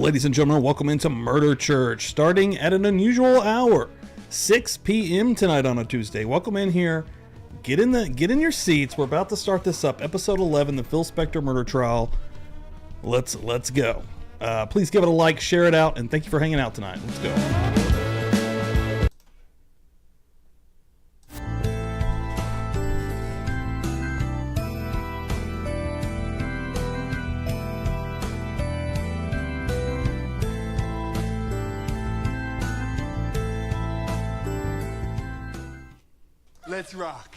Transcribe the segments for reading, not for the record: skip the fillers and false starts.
Ladies and gentlemen, welcome into Murder Church, starting at an unusual hour, 6 p.m. tonight on a Tuesday. Welcome in here. Get in your seats. We're about to start this up. Episode 11, the Phil Spector murder trial. Let's go. Please give it a like, share it out, and thank you for hanging out tonight. Let's go. Let's rock.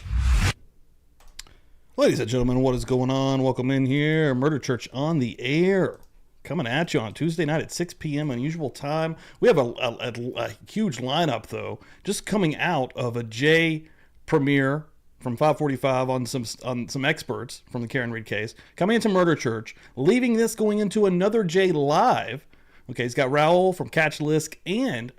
Ladies and gentlemen, what is going on? Welcome in here. Murder Church on the air. Coming at you on Tuesday night at 6 p.m. unusual time. We have a huge lineup, though, just coming out of a J premiere from 545 on some experts from the Karen Reed case. Coming into Murder Church, leaving this going into another J live. Okay, he's got Raul from Catch Lisk, and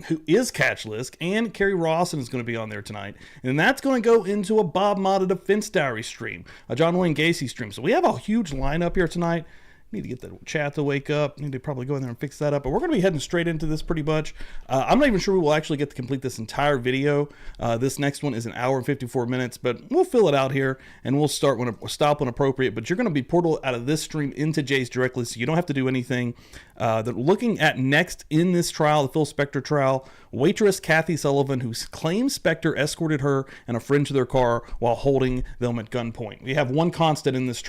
who is Catch Lisk, and Kerry Rawson is going to be on there tonight. And that's going to go into a Bob Motta Defense Diary stream, a John Wayne Gacy stream. So we have a huge lineup here tonight. Need to get the chat to wake up. Need to probably go in there and fix that up. But we're going to be heading straight into this pretty much. I'm not even sure we will actually get to complete this entire video. This next one is an hour and 54 minutes, but we'll fill it out here and we'll stop when appropriate. But you're going to be portaled out of this stream into Jay's directly, so you don't have to do anything. Looking at next in this trial, the Phil Spector trial, waitress Kathy Sullivan, who claims Spector escorted her and a friend to their car while holding them at gunpoint. We have one constant in this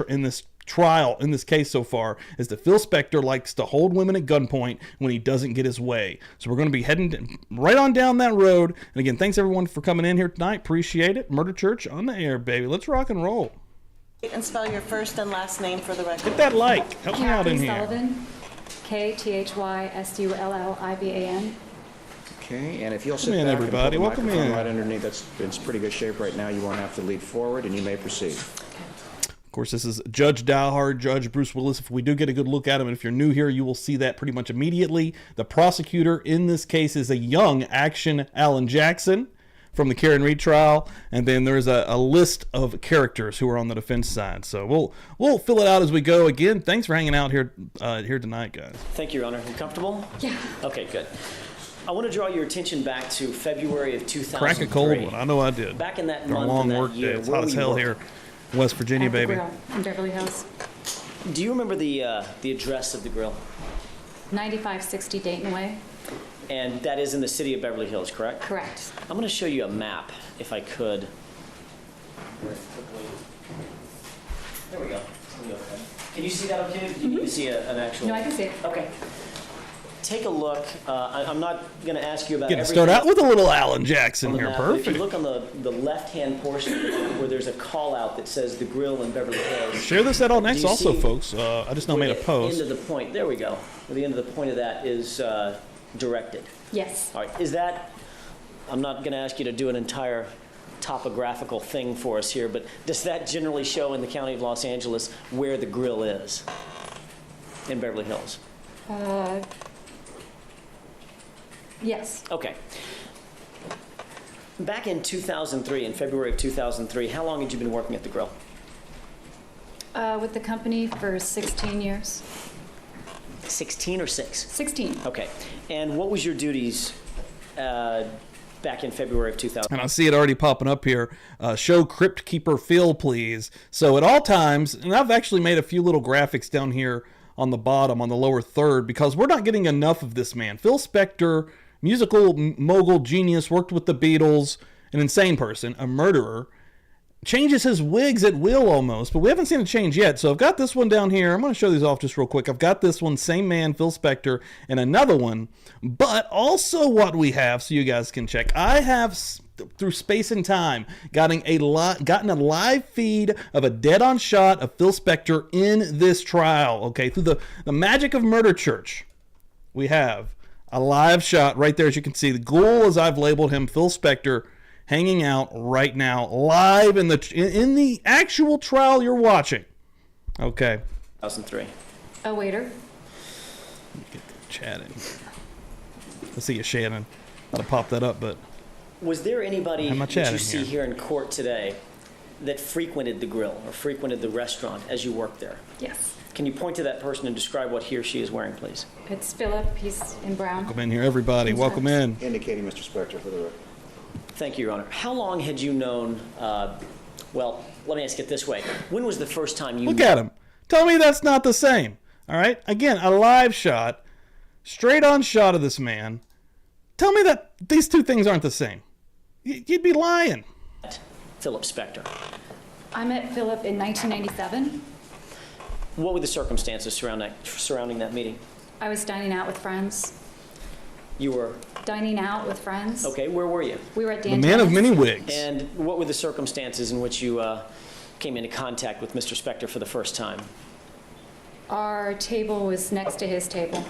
trial, in this case so far, is that Phil Spector likes to hold women at gunpoint when he doesn't get his way. So we're going to be heading right on down that road. And again, thanks everyone for coming in here tonight. Appreciate it. Murder Church on the air, baby. Let's rock and roll. And spell your first and last name for the record. Hit that like. Help me out in here. Sullivan, K-T-H-Y-S-U-L-L-I-V-A-N. Okay, and if you'll sit Welcome in, back everybody. and put the Welcome microphone in. right underneath, it's pretty good shape right now. You won't have to lead forward, and you may proceed. Of course, this is Judge Diehard, Judge Bruce Willis. If we do get a good look at him, and if you're new here, you will see that pretty much immediately. The prosecutor in this case is a young action Alan Jackson from the Karen Reed trial, and then there's a list of characters who are on the defense side. So we'll fill it out as we go. Again, thanks for hanging out here tonight, guys. Thank you, Your Honor. You comfortable? Yeah. Okay, good. I want to draw your attention back to February of 2003. Crack a cold one. I know I did. Back in that Been a month long and that work year, day. It's where hot as were you hell working? here, West Virginia, At the baby. grill in Beverly Hills. Do you remember the address of the grill? 9560 Dayton Way. And that is in the city of Beverly Hills, correct? Correct. I'm going to show you a map, if I could. There we go. Can you see that okay? Do you need to see an actual... No, I can see it. Okay. Take a look. I'm not going to ask you about Getting everything. start out with a little Alan Jackson on the here. map, but if Perfect. you look on the left-hand portion of the map where there's a call-out that says the grill in Beverly Hills. Share this at all next Do you also, see folks. I just now where made a the post. end of the point, there we go. Where the end of the point of that is directed. Yes. All right, is that, I'm not going to ask you to do an entire topographical thing for us here, but does that generally show in the county of Los Angeles where the grill is in Beverly Hills? Yes. Okay. Back in 2003, in February of 2003, how long had you been working at the grill? With the company for 16 years. 16 or 6? 16. Okay. And what was your duties back in February of 2000? And I see it already popping up here. Show Crypt Keeper Phil, please. So at all times, and I've actually made a few little graphics down here on the bottom, on the lower third, because we're not getting enough of this man. Phil Spector, musical mogul genius, worked with the Beatles, an insane person, a murderer, changes his wigs at will almost, but we haven't seen a change yet. So I've got this one down here. I'm going to show these off just real quick. I've got this one, same man, Phil Spector, and another one, but also what we have, so you guys can check. I have, through space and time, gotten a live feed of a dead-on shot of Phil Spector in this trial, okay? Through the magic of Murder Church, we have a live shot right there, as you can see. The ghoul, as I've labeled him, Phil Spector, hanging out right now, live in the actual trial you're watching. Okay. 2003. A waiter. Get the chat in here. Let's see you, Shannon. I'll pop that up, but Was there anybody How much that chat you in see here? here in court today that frequented the grill or frequented the restaurant as you worked there? Yes. Can you point to that person and describe what he or she is wearing, please? It's Philip. He's in brown. Welcome in here, everybody. Welcome in. Indicating Mr. Spector for the record. Thank you, Your Honor. How long had you known, well, let me ask it this way. When was the first time you Look at him. Tell me that's not the same. All right? Again, a live shot, straight on shot of this man. Tell me that these two things aren't the same. You'd be lying. met Philip Spector? I met Philip in 1997. What were the circumstances surrounding that meeting? I was dining out with friends. You were, Dining out with friends. okay, where were you? We were at The Dan man of Tennant's. many wigs. And what were the circumstances in which you came into contact with Mr. Spector for the first time? Our table was next to his table.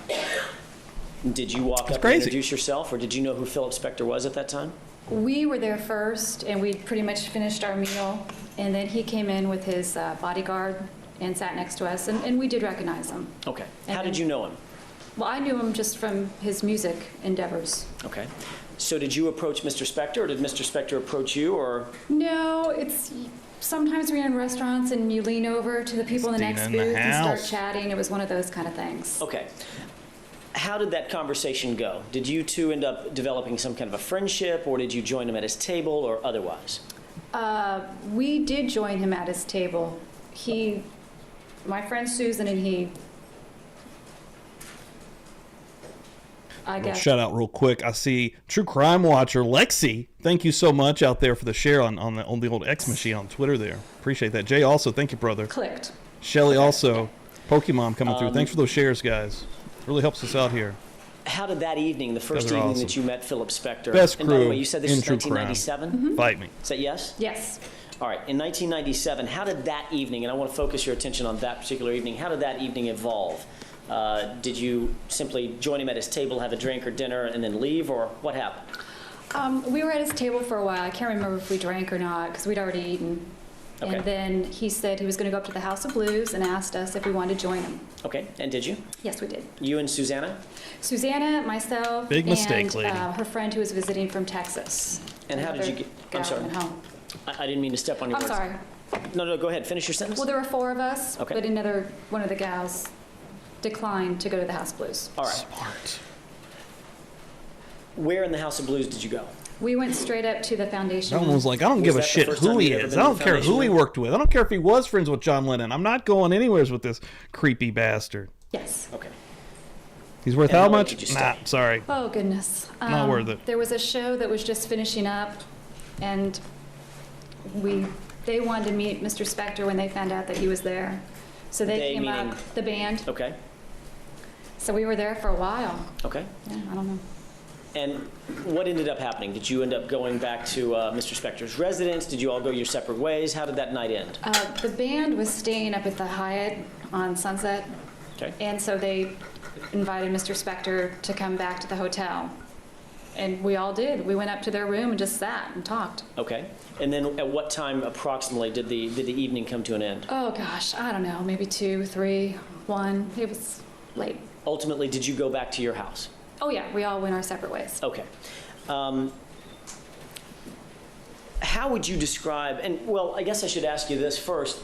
Did you walk up and crazy. introduce yourself, or did you know who Philip Spector was at that time? We were there first, and we'd pretty much finished our meal. And then he came in with his bodyguard and sat next to us, and we did recognize him. Okay. And How did then- you know him? Well, I knew him just from his music endeavors. Okay. So did you approach Mr. Spector, or did Mr. Spector approach you, or? No, it's sometimes we're in restaurants and you lean over to the people in the Christina next in the booth and start house. chatting. It was one of those kind of things. Okay. How did that conversation go? Did you two end up developing some kind of a friendship, or did you join him at his table, or otherwise? We did join him at his table. My friend Susan and he, I Little guess. shout out real quick. I see True Crime Watcher Lexi. Thank you so much out there for the share on the old X machine on Twitter there. Appreciate that. Jay also, thank you, brother. Clicked. Shelly also. Pokemon coming through. Thanks for those shares, guys. Really helps us out here. How did that evening, the first Guys are evening awesome. that you met Philip Spector? Best And by the crew way, you said this in was true crime. 1997? Fight me. Is that yes? Yes. All right. In 1997, how did that evening, and I want to focus your attention on that particular evening, how did that evening evolve? Did you simply join him at his table, have a drink or dinner, and then leave, or what happened? We were at his table for a while. I can't remember if we drank or not because we'd already eaten. Okay. And then he said he was going to go up to the House of Blues and asked us if we wanted to join him. Okay. And did you? Yes, we did. You and Susanna? Susanna, myself, Big mistake, and lady. her friend who was visiting from Texas. And how did you Another get? I'm gal sorry. went home. I didn't mean to step on your I'm words. sorry. No, go ahead. Finish your sentence. Well, there were four of us, Okay. but another one of the gals declined to go to the House of Blues. All right. Smart. Where in the House of Blues did you go? We went straight up to the foundation. That one was like, I don't give a that the shit first who time he you'd ever is. been I to don't the care who he Foundation? worked with. I don't care if he was friends with John Lennon. I'm not going anywheres with this creepy bastard. Yes. Okay. He's worth And how how long much? did you Nah, stay? sorry. Oh, goodness. Not worth it. There was a show that was just finishing up, and they wanted to meet Mr. Spector when they found out that he was there. So they They came meaning- up, the band. Okay. So we were there for a while. Okay. Yeah, I don't know. And what ended up happening? Did you end up going back to Mr. Spector's residence? Did you all go your separate ways? How did that night end? The band was staying up at the Hyatt on Sunset, Okay. and so they invited Mr. Spector to come back to the hotel. And we all did. We went up to their room and just sat and talked. Okay. And then at what time approximately did the evening come to an end? Oh, gosh, I don't know, maybe 2, 3, 1. It was late. Ultimately, did you go back to your house? Oh, yeah, we all went our separate ways. Okay. How would you describe, and well, I guess I should ask you this first.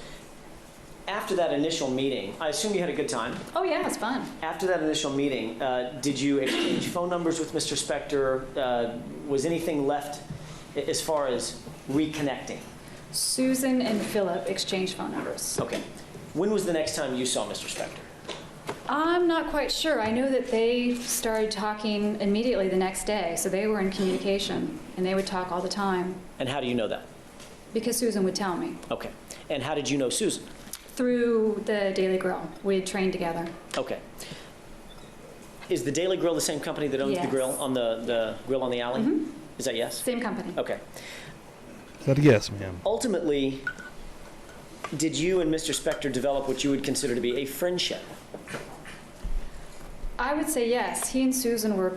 After that initial meeting, I assume you had a good time. Oh, yeah, it's fun. After that initial meeting, did you exchange phone numbers with Mr. Spector? Was anything left as far as reconnecting? Susan and Philip exchanged phone numbers. Okay. When was the next time you saw Mr. Spector? I'm not quite sure. I know that they started talking immediately the next day, so they were in communication, and they would talk all the time And how do you know that? because Susan would tell me. Okay. And how did you know Susan? Through the Daily Grill. We had trained together. Okay. Is the Daily Grill the same company that owns the Yes. grill on the grill on the alley? Is that yes? Same company. Okay. Is that a yes, ma'am? Ultimately, did you and Mr. Spector develop what you would consider to be a friendship? I would say yes. He and Susan were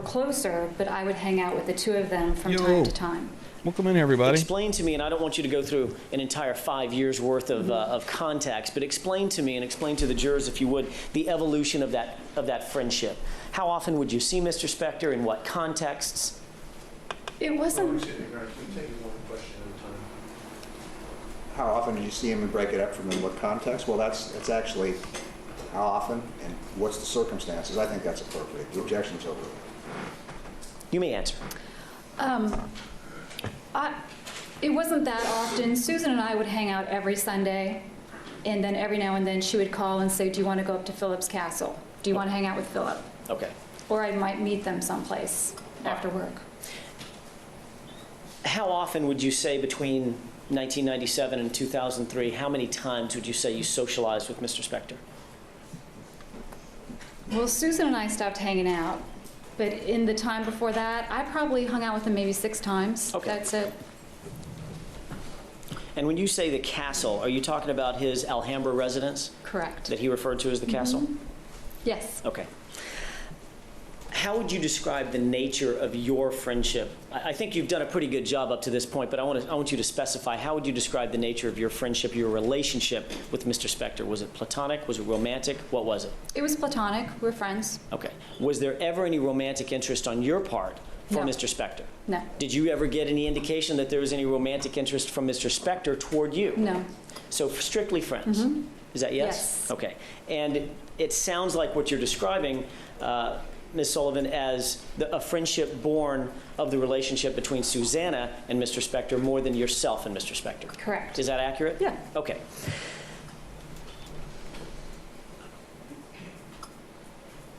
closer, but I would hang out with the two of them from Yo. time to time. Welcome in, everybody. Explain to me, and I don't want you to go through an entire 5 years worth of contacts, but explain to me and explain to the jurors, if you would, the evolution of that friendship. How often would you see Mr. Spector? In what contexts? It wasn't. how often did you see him and break it up from in what context? Well, it's actually how often and what's the circumstances. I think that's appropriate. The objection's over. You may answer. It wasn't that often. Susan and I would hang out every Sunday, and then every now and then she would call and say, do you want to go up to Philip's castle? Do you want to hang out with Philip? Okay. Or I might meet them someplace after work. How often would you say between 1997 and 2003, how many times would you say you socialized with Mr. Spector? Well, Susan and I stopped hanging out, but in the time before that, I probably hung out with him maybe 6 times. Okay. That's it. And when you say the castle, are you talking about his Alhambra residence Correct. that he referred to as the castle? Yes. Okay. How would you describe the nature of your friendship? I think you've done a pretty good job up to this point, but I want you to specify, how would you describe the nature of your friendship, your relationship with Mr. Spector? Was it platonic? Was it romantic? What was it? It was platonic. We're friends. Okay. Was there ever any romantic interest on your part for No. Mr. Spector? No. Did you ever get any indication that there was any romantic interest from Mr. Spector toward you? No. So strictly friends? Is that yes? Yes. Okay. And it sounds like what you're describing, Ms. Sullivan, as a friendship born of the relationship between Susanna and Mr. Spector more than yourself and Mr. Spector. Correct. Is that accurate? Yeah. Okay.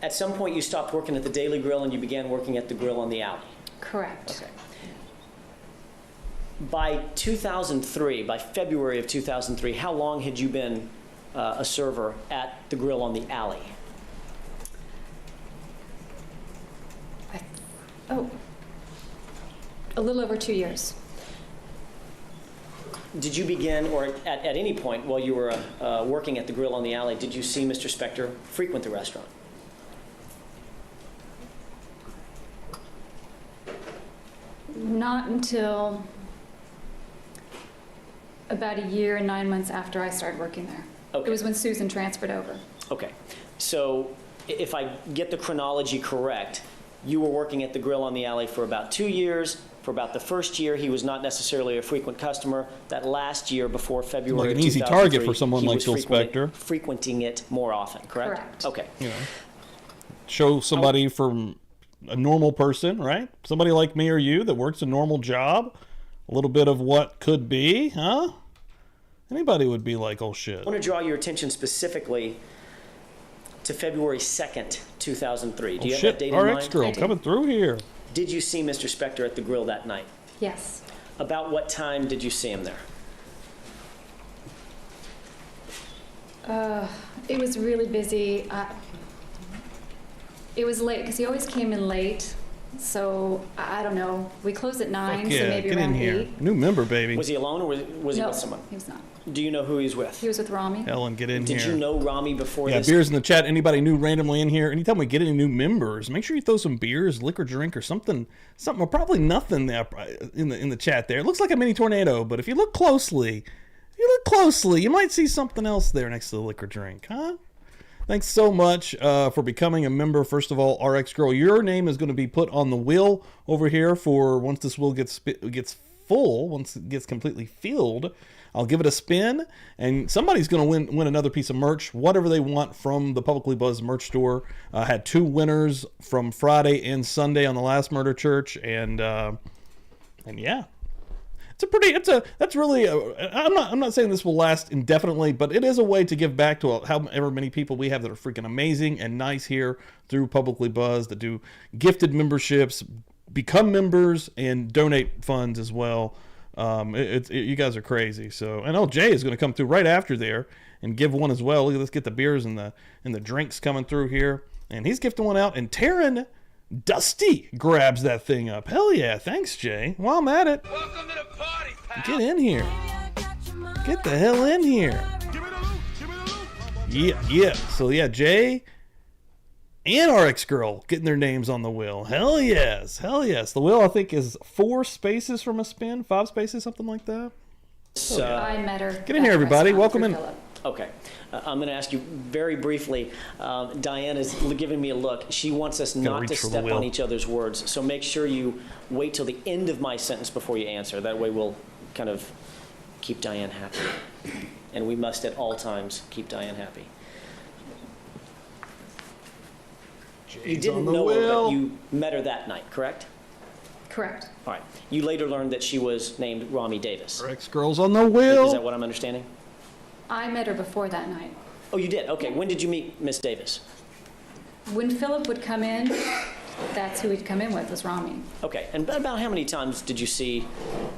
At some point you stopped working at the Daily Grill and you began working at the Grill on the Alley. Correct. Okay. By 2003, by February of 2003, how long had you been a server at the Grill on the Alley? A little over 2 years. Did you begin, or at any point while you were working at the Grill on the Alley, did you see Mr. Spector frequent the restaurant? Not until about a year and 9 months after I started working there. Okay. It was when Susan transferred over. Okay. So if I get the chronology correct, you were working at the Grill on the Alley for about 2 years. For about the first year, he was not necessarily a frequent customer. That last year, before February Like an of easy 2003, target for someone he like was Phil Spector. frequenting it more often, correct? Correct. Okay. You know, show somebody from a normal person, right? Somebody like me or you that works a normal job, a little bit of what could be, huh? Anybody would be like, oh shit. I want to draw your attention specifically to February 2nd, 2003. Do you have that date in RX mind? girl I do. coming through here. Did you see Mr. Spector at the Grill that night? Yes. About what time did you see him there? It was really busy. It was late because he always came in late. So I don't know. We closed at 9, Fuck so yeah, maybe get around in here. 8. New member, baby. Was he alone or was he No, with someone? he was not. Do you know who he's with? He was with Rami. Ellen, get in here. Did you know Rami before Yeah, this? beers in the chat. Anybody new randomly in here? Anytime we get any new members, make sure you throw some beers, liquor, drink, or something. Or probably nothing there in the chat there. It looks like a mini tornado, but if you look closely, you might see something else there next to the liquor drink, huh? Thanks so much for becoming a member. First of all, RX Girl, your name is going to be put on the wheel over here for once this wheel gets full, once it gets completely filled. I'll give it a spin, and somebody's going to win another piece of merch, whatever they want from the Publicly Buzzed merch store. I had 2 winners from Friday and Sunday on the last Murder Church, and yeah. That's really I'm not saying this will last indefinitely, but it is a way to give back to however many people we have that are freaking amazing and nice here through Publicly Buzzed, that do gifted memberships, become members, and donate funds as well. You guys are crazy. So, and Jay is going to come through right after there and give one as well. Let's get the beers and the drinks coming through here, and he's gifting one out. And Taryn Dusty grabs that thing up. Hell yeah! Thanks, Jay. While I'm at it, Welcome to the party, pal. get in here. Get the hell in here. Give me the loot. Give me the loot. Yeah. So yeah, Jay and RX Girl getting their names on the wheel. Hell yes. The wheel, I think, is 4 spaces from a spin, 5 spaces, something like that. I met her. Get in here, everybody. Welcome in. Okay. I'm going to ask you very briefly. Diane is giving me a look. She wants us not to reach for the step wheel. on each other's words. So make sure you wait till the end of my sentence before you answer. That way we'll kind of keep Diane happy. And we must at all times keep Diane happy. You didn't know her, but you met her that night, correct? Correct. All right. You later learned that she was named Rami Davis. Ex-girls on the wheel. Is that what I'm understanding? I met her before that night. Oh, you did? Okay. When did you meet Miss Davis? When Philip would come in, that's who he'd come in with, was Rami. Okay. And about how many times did you see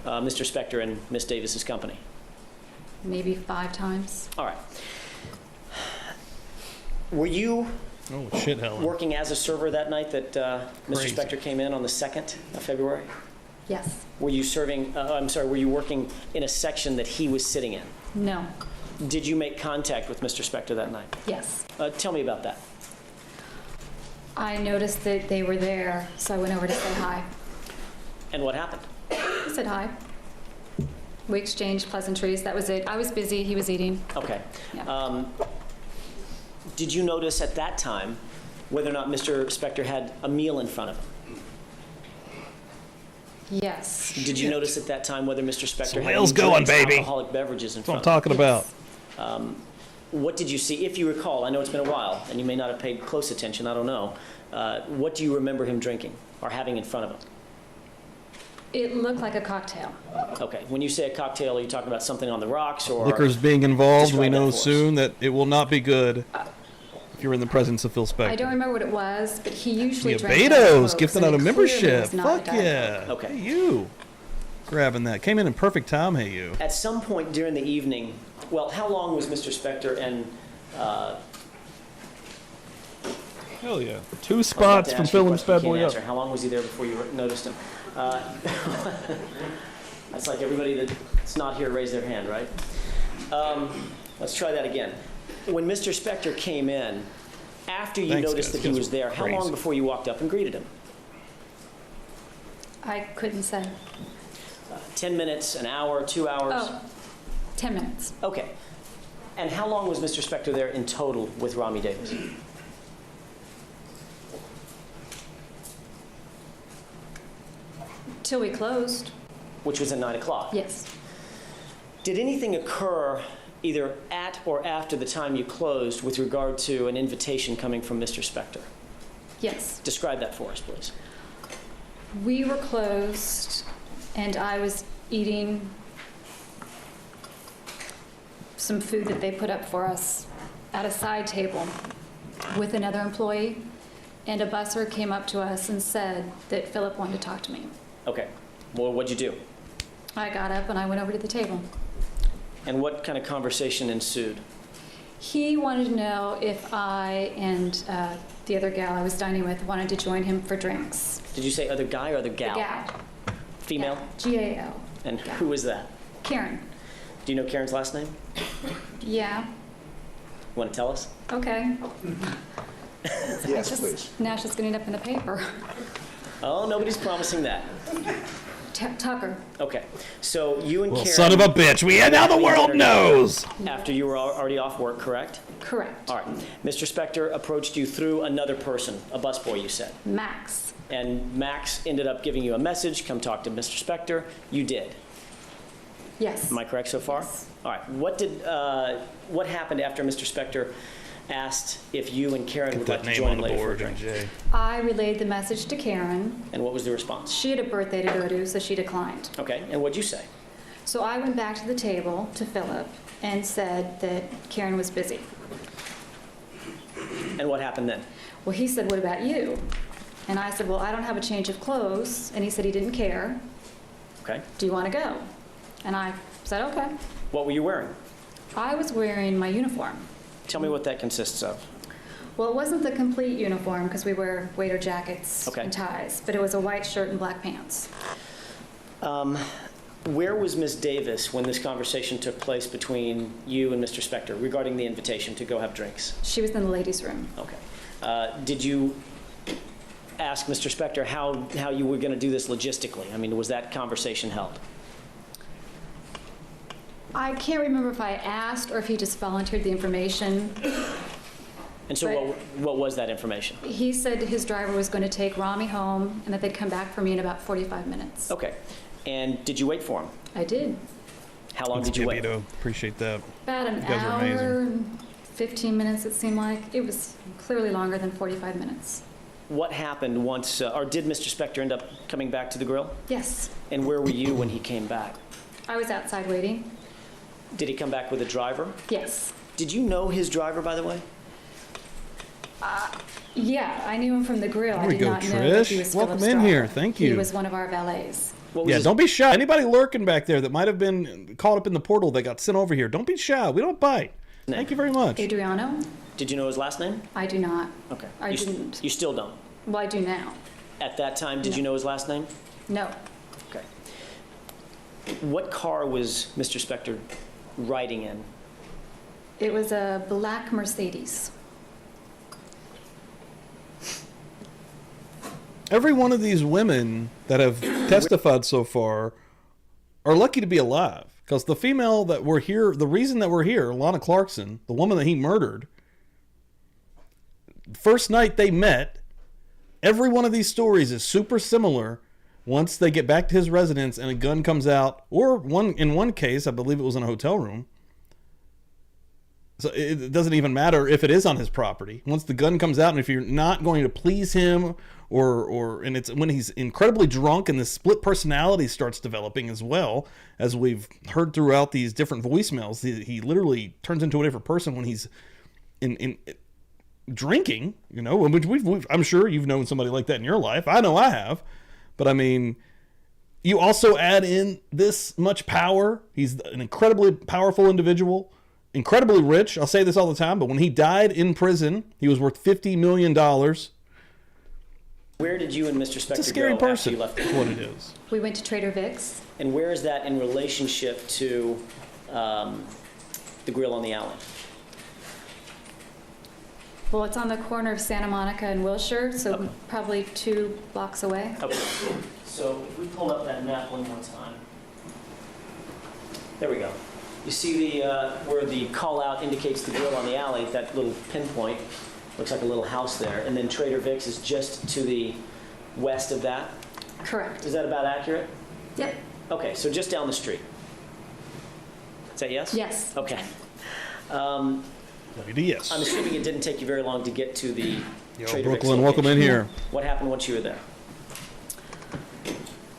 Mr. Spector and Miss Davis's company? Maybe 5 times. All right. Were you Oh, shit, Helen. working as a server that night that Mr. Crazy. Spector came in on the 2nd of February? Yes. Were you serving, were you working in a section that he was sitting in? No. Did you make contact with Mr. Spector that night? Yes. Tell me about that. I noticed that they were there, so I went over to say hi. And what happened? I said hi. We exchanged pleasantries. That was it. I was busy. He was eating. Okay. Yeah. Did you notice at that time whether or not Mr. Spector had a meal in front of him? Yes. Did you notice at that time whether Mr. Spector had whale's any going, drinks, baby. alcoholic beverages in That's what I'm front of him? talking about. What did you see, if you recall? I know it's been a while, and you may not have paid close attention, I don't know. What do you remember him drinking or having in front of him? It looked like a cocktail. Okay, when you say a cocktail, are you talking about something on the rocks or... Liquor's being involved. Describe We that know for us. soon that it will not be good if you're in the presence of Phil Spector. I don't remember what it was, but he usually Yeah, drank Diet Beto's Cokes, gifting and out a it clearly membership. was not Fuck Diet yeah. Coke. Okay. Hey, you. Grabbing that. Came in perfect time, hey, you. At some point during the evening, well, how long was Mr. Spector and... Hell yeah. 2 I was about spots to from ask you a filling this question bad you can't boy up. answer. How long was he there before you noticed him? That's like everybody that's not here raise their hand, right? Let's try that again. When Mr. Spector came in, after you Thanks, noticed guys. that he Guys was were there, how crazy. long before you walked up and greeted him? I couldn't say. 10 minutes, an hour, 2 hours? Oh, 10 minutes. Okay. And how long was Mr. Spector there in total with Rami Davis? Till we closed. Which was at 9 o'clock. Yes. Did anything occur either at or after the time you closed with regard to an invitation coming from Mr. Spector? Yes. Describe that for us, please. We were closed, and I was eating some food that they put up for us at a side table with another employee, and a busser came up to us and said that Philip wanted to talk to me. Okay. Well, what'd you do? I got up and I went over to the table. And what kind of conversation ensued? He wanted to know if I and the other gal I was dining with wanted to join him for drinks. Did you say other guy or other gal? Gal. Female? G-A-L. And Gal. who was that? Karen. Do you know Karen's last name? Yeah. Want to tell us? Okay. Yes, please. Now she's going to end up in the paper. Oh, nobody's promising that. Tucker. Okay. So you and Well, Karen... son of a bitch. Now the world knows. After you were already off work, correct? Correct. All right. Mr. Spector approached you through another person, a busboy, you said. Max. And Max ended up giving you a message, come talk to Mr. Spector. You did. Yes. Am I correct so far? Yes. All right. What happened after Mr. Spector asked if you and Karen would like That to name join on the later for a board, drink? Jay. I relayed the message to Karen. And what was the response? She had a birthday to go to, so she declined. Okay. And what'd you say? So I went back to the table to Philip and said that Karen was busy. And what happened then? Well, he said, what about you? And I said, well, I don't have a change of clothes. And he said he didn't care. Okay. Do you want to go? And I said, okay. What were you wearing? I was wearing my uniform. Tell me what that consists of. Well, it wasn't the complete uniform because we wear waiter jackets Okay. and ties, but it was a white shirt and black pants. Where was Ms. Davis when this conversation took place between you and Mr. Spector regarding the invitation to go have drinks? She was in the ladies' room. Okay. Did you ask Mr. Spector how you were going to do this logistically? I mean, was that conversation held? I can't remember if I asked or if he just volunteered the information. And so what was that information? He said his driver was going to take Rami home and that they'd come back for me in about 45 minutes. Okay. And did you wait for him? I did. How long Thanks, did you wait? Gabito. Appreciate that. About an You guys are hour amazing. and 15 minutes, it seemed like. It was clearly longer than 45 minutes. What happened once, or did Mr. Spector end up coming back to the grill? Yes, And where were you when he came back? I was outside waiting. Did he come back with a driver? Yes. Did you know his driver, by the way? Yeah, I knew him from the grill. There I we did go, not know that he Trish. was Welcome Philip's in here. driver. Thank He you. was one of our valets. What was Yeah, his- don't be shy. Anybody lurking back there that might have been caught up in the portal that got sent over here, don't be shy. We don't bite. Thank you very much. Adriano? Did you know his last name? I do not. Okay. I you, didn't. You still don't? Well, I do now. At that time, did No. you know his last name? No. Okay. What car was Mr. Spector riding in? It was a black Mercedes. Every one of these women that have testified so far are lucky to be alive. Because the female that we're here, the reason that we're here, Lana Clarkson, the woman that he murdered, first night they met, every one of these stories is super similar once they get back to his residence and a gun comes out, or in one case, I believe it was in a hotel room. So it doesn't even matter if it is on his property. Once the gun comes out, and if you're not going to please him, and it's when he's incredibly drunk and this split personality starts developing as well, as we've heard throughout these different voicemails, he literally turns into a different person when he's in drinking. You know, which I'm sure you've known somebody like that in your life. I know I have, but I mean, you also add in this much power. He's an incredibly powerful individual. Incredibly rich. I'll say this all the time, but when he died in prison, he was worth $50 million. Where did you and Mr. Spector It's a scary go after person. you left? That's what it is. We went to Trader Vic's. And where is that in relationship to the grill on the alley? Well, it's on the corner of Santa Monica and Wilshire, so Okay. probably 2 blocks away. Okay. So if we pull up that map one more time. There we go. You see where the call out indicates the grill on the alley, that little pinpoint, looks like a little house there. And then Trader Vic's is just to the west of that. Correct. Is that about accurate? Yep. Okay, so just down the street. Is that yes? Yes. Okay. Yes. I'm assuming it didn't take you very long to get to the Yo, Trader Vic's Brooklyn, welcome in location. here. What happened once you were there?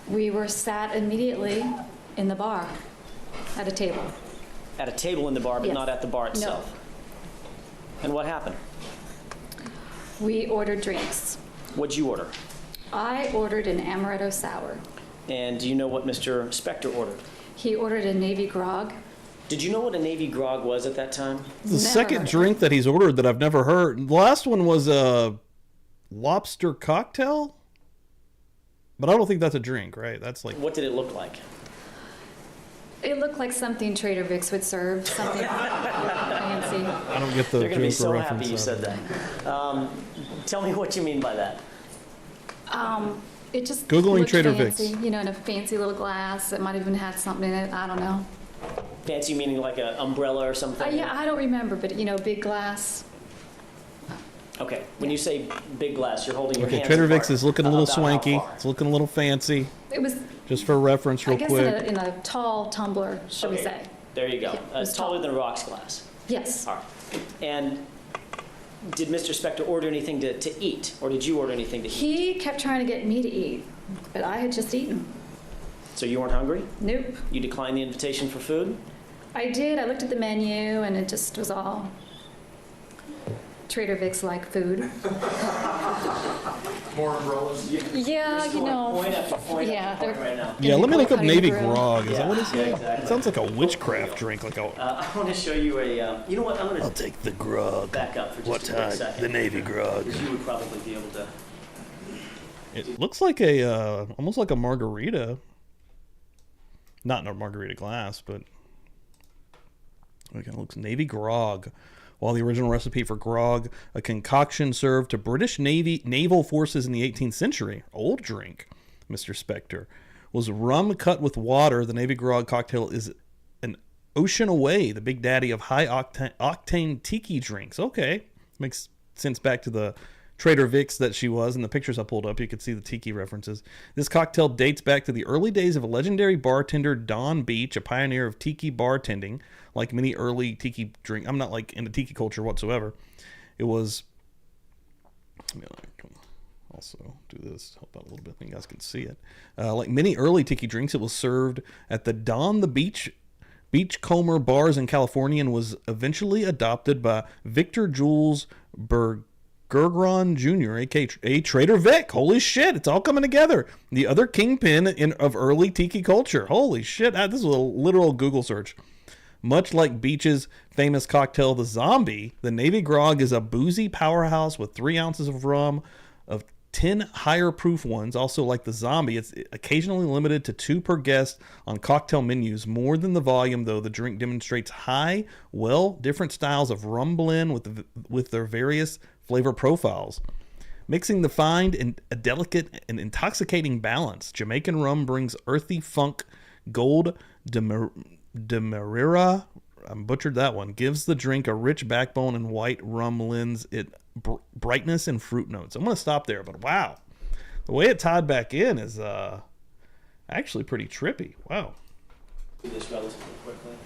We were sat immediately in the bar at a table. At a table in the bar, but Yes. not at the bar No. itself. And what happened? We ordered drinks. What'd you order? I ordered an amaretto sour. And do you know what Mr. Spector ordered? He ordered a Navy grog. Did you know what a Navy grog was at that time? The Never second heard of drink that he's ordered that I've never heard. The last one was a lobster cocktail, but I don't think that's a drink, right? That's like What did it look like? It looked like something Trader Vic's would serve, something fancy. I don't get the They're going to be joke or so reference. happy you said that. Tell me what you mean by that. It just Googling looked Trader fancy, Vic's. you know, in a fancy little glass. It might have even had something in it. I don't know. Fancy meaning like an umbrella or something? Yeah, I don't remember, but you know, big glass. Okay, when you say big glass, you're holding your Okay, hands Trader apart. Vic's is looking a little About how swanky. far? It's looking a little fancy. It was, Just for reference, I real guess, quick. in a tall tumbler, shall we Okay, say? There you go. Yeah, it was It's taller tall. than a rocks glass. Yes. All right. And did Mr. Spector order anything to eat, or did you order anything to eat? He kept trying to get me to eat, but I had just eaten. So you weren't hungry? Nope. You declined the invitation for food? I did. I looked at the menu, and it just was all Trader Vic's-like food. More umbrellas. Yeah, you know. Point after point yeah, after point they're- right now. Yeah, let me look up cutting the Navy grill. grog. Is that what it Yeah, said? exactly. It sounds like a witchcraft drink. Like a. I want to show you a, you know what, I'm going I'll to take the grog. back up for just What a quick time? second. The Navy grog. Because you would probably be able to. It looks like a almost like a margarita. Not in a margarita glass, but it looks Navy grog. While the original recipe for grog, a concoction served to British naval forces in the 18th century, old drink, Mr. Spector, was rum cut with water. The Navy grog cocktail is an ocean away, the big daddy of high octane tiki drinks. Okay, makes sense back to the Trader Vic's that she was. In the pictures I pulled up, you could see the tiki references. This cocktail dates back to the early days of a legendary bartender, Don Beach, a pioneer of tiki bartending. Like many early tiki drink, I'm not like into tiki culture whatsoever. It was. Let me also do this, help out a little bit, so you guys can see it. Like many early tiki drinks, it was served at the Don the Beachcomber bars in California and was eventually adopted by Victor Jules Bergeron Jr., aka Trader Vic. Holy shit, it's all coming together. The other kingpin of early tiki culture. Holy shit, this is a literal Google search. Much like Beach's famous cocktail, the Zombie, the Navy Grog is a boozy powerhouse with 3 ounces of rum, of 10 higher proof ones. Also, like the Zombie, it's occasionally limited to 2 per guest on cocktail menus. More than the volume, though, the drink demonstrates different styles of rum blend with their various flavor profiles. Mixing the fine and a delicate and intoxicating balance. Jamaican rum brings earthy funk, gold Demerara, I butchered that one, gives the drink a rich backbone, and white rum lends it brightness and fruit notes. I'm going to stop there, but wow. The way it tied back in is actually pretty trippy. Wow. Do this relatively quickly.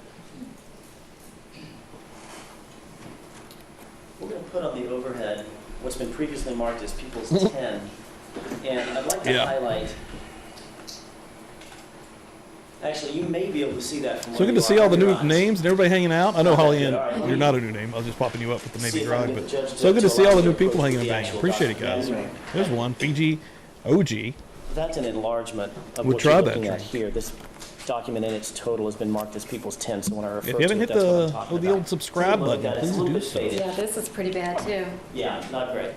We're going to put on the overhead what's been previously marked as People's 10. And I'd like to highlight... Actually, you may be able to see that from So where good you to see are all the with your new eyes. names and everybody hanging out. I know Holly Ann, All right. you're not a new name. I was just popping you up with the Navy See if I can Grog, get but the judge so good to see allow all the me new to people approach hanging the and banging. actual Appreciate it, guys. document. There's one, PG OG. That's an enlargement of We what tried you're that looking at drink. here. This document in its total has been marked as People's 10, so when I refer If you haven't to it, hit that's what I'm the talking the about. old subscribe Take a look button, at it. It's please a little do bit so. faded. Yeah, this is pretty bad too. Yeah, not great.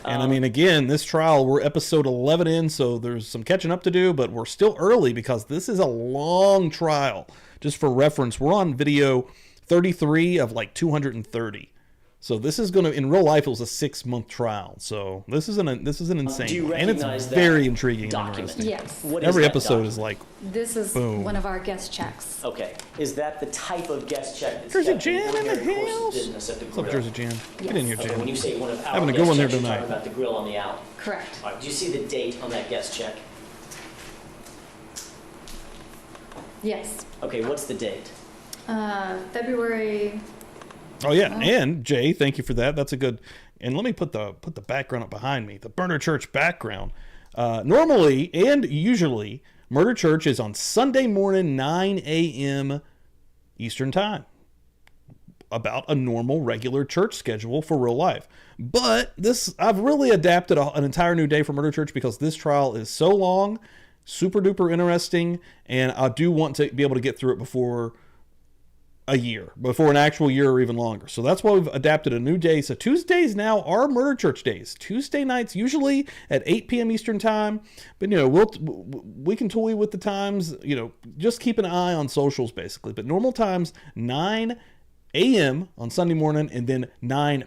And I mean, again, this trial, we're episode 11 in, so there's some catching up to do, but we're still early because this is a long trial. Just for reference, we're on video 33 of like 230. So this is going to, in real life, it was a 6-month trial. So this is an insane Do you one. And it's recognize that very intriguing and document? interesting. Yes. What is Every that episode document? is like, This is Boom. one of our guest checks. Okay. Is that the type of guest check that's Jersey kept Jan in the ordinary course of house. business at the What's up, grill? Jersey Jan? Get in here, Okay, when you Jan. say one of our Having a good guest one here checks, you're tonight. talking about the grill on the alley. Correct. All right. Do you see the date on that guest check? Yes. Okay. What's the date? February. Oh yeah, and Jay, thank you for that. That's a good. And let me put the background up behind me. The Murder Church background. Normally and usually, Murder Church is on Sunday morning, 9 a.m. Eastern Time. About a normal, regular church schedule for real life. But I've really adapted an entire new day for Murder Church because this trial is so long, super duper interesting, and I do want to be able to get through it before an actual year or even longer. So that's why we've adapted a new day. So Tuesdays now are Murder Church days. Tuesday nights, usually at 8 p.m. Eastern Time. But, we can toy with the times, just keep an eye on socials basically. But normal times, 9 a.m. on Sunday morning, and then I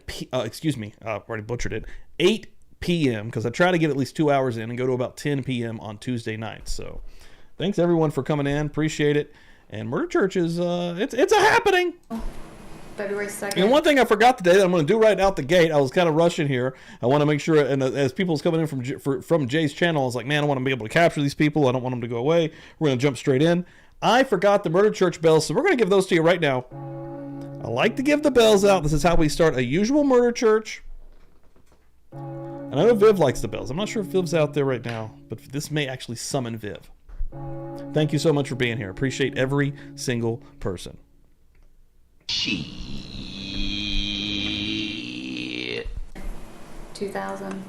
already butchered it, 8 p.m. because I try to get at least 2 hours in and go to about 10 p.m. on Tuesday nights. So thanks everyone for coming in. Appreciate it. And Murder Church is, it's a happening. February 2nd. And one thing I forgot today that I'm going to do right out the gate, I was kind of rushing here. I want to make sure, and as people's coming in from Jay's channel, I was like, man, I want to be able to capture these people. I don't want them to go away. We're going to jump straight in. I forgot the Murder Church bells, so we're going to give those to you right now. I like to give the bells out. This is how we start a usual Murder Church. And I know Viv likes the bells. I'm not sure if Viv's out there right now, but this may actually summon Viv. Thank you so much for being here. Appreciate every single person. 2000.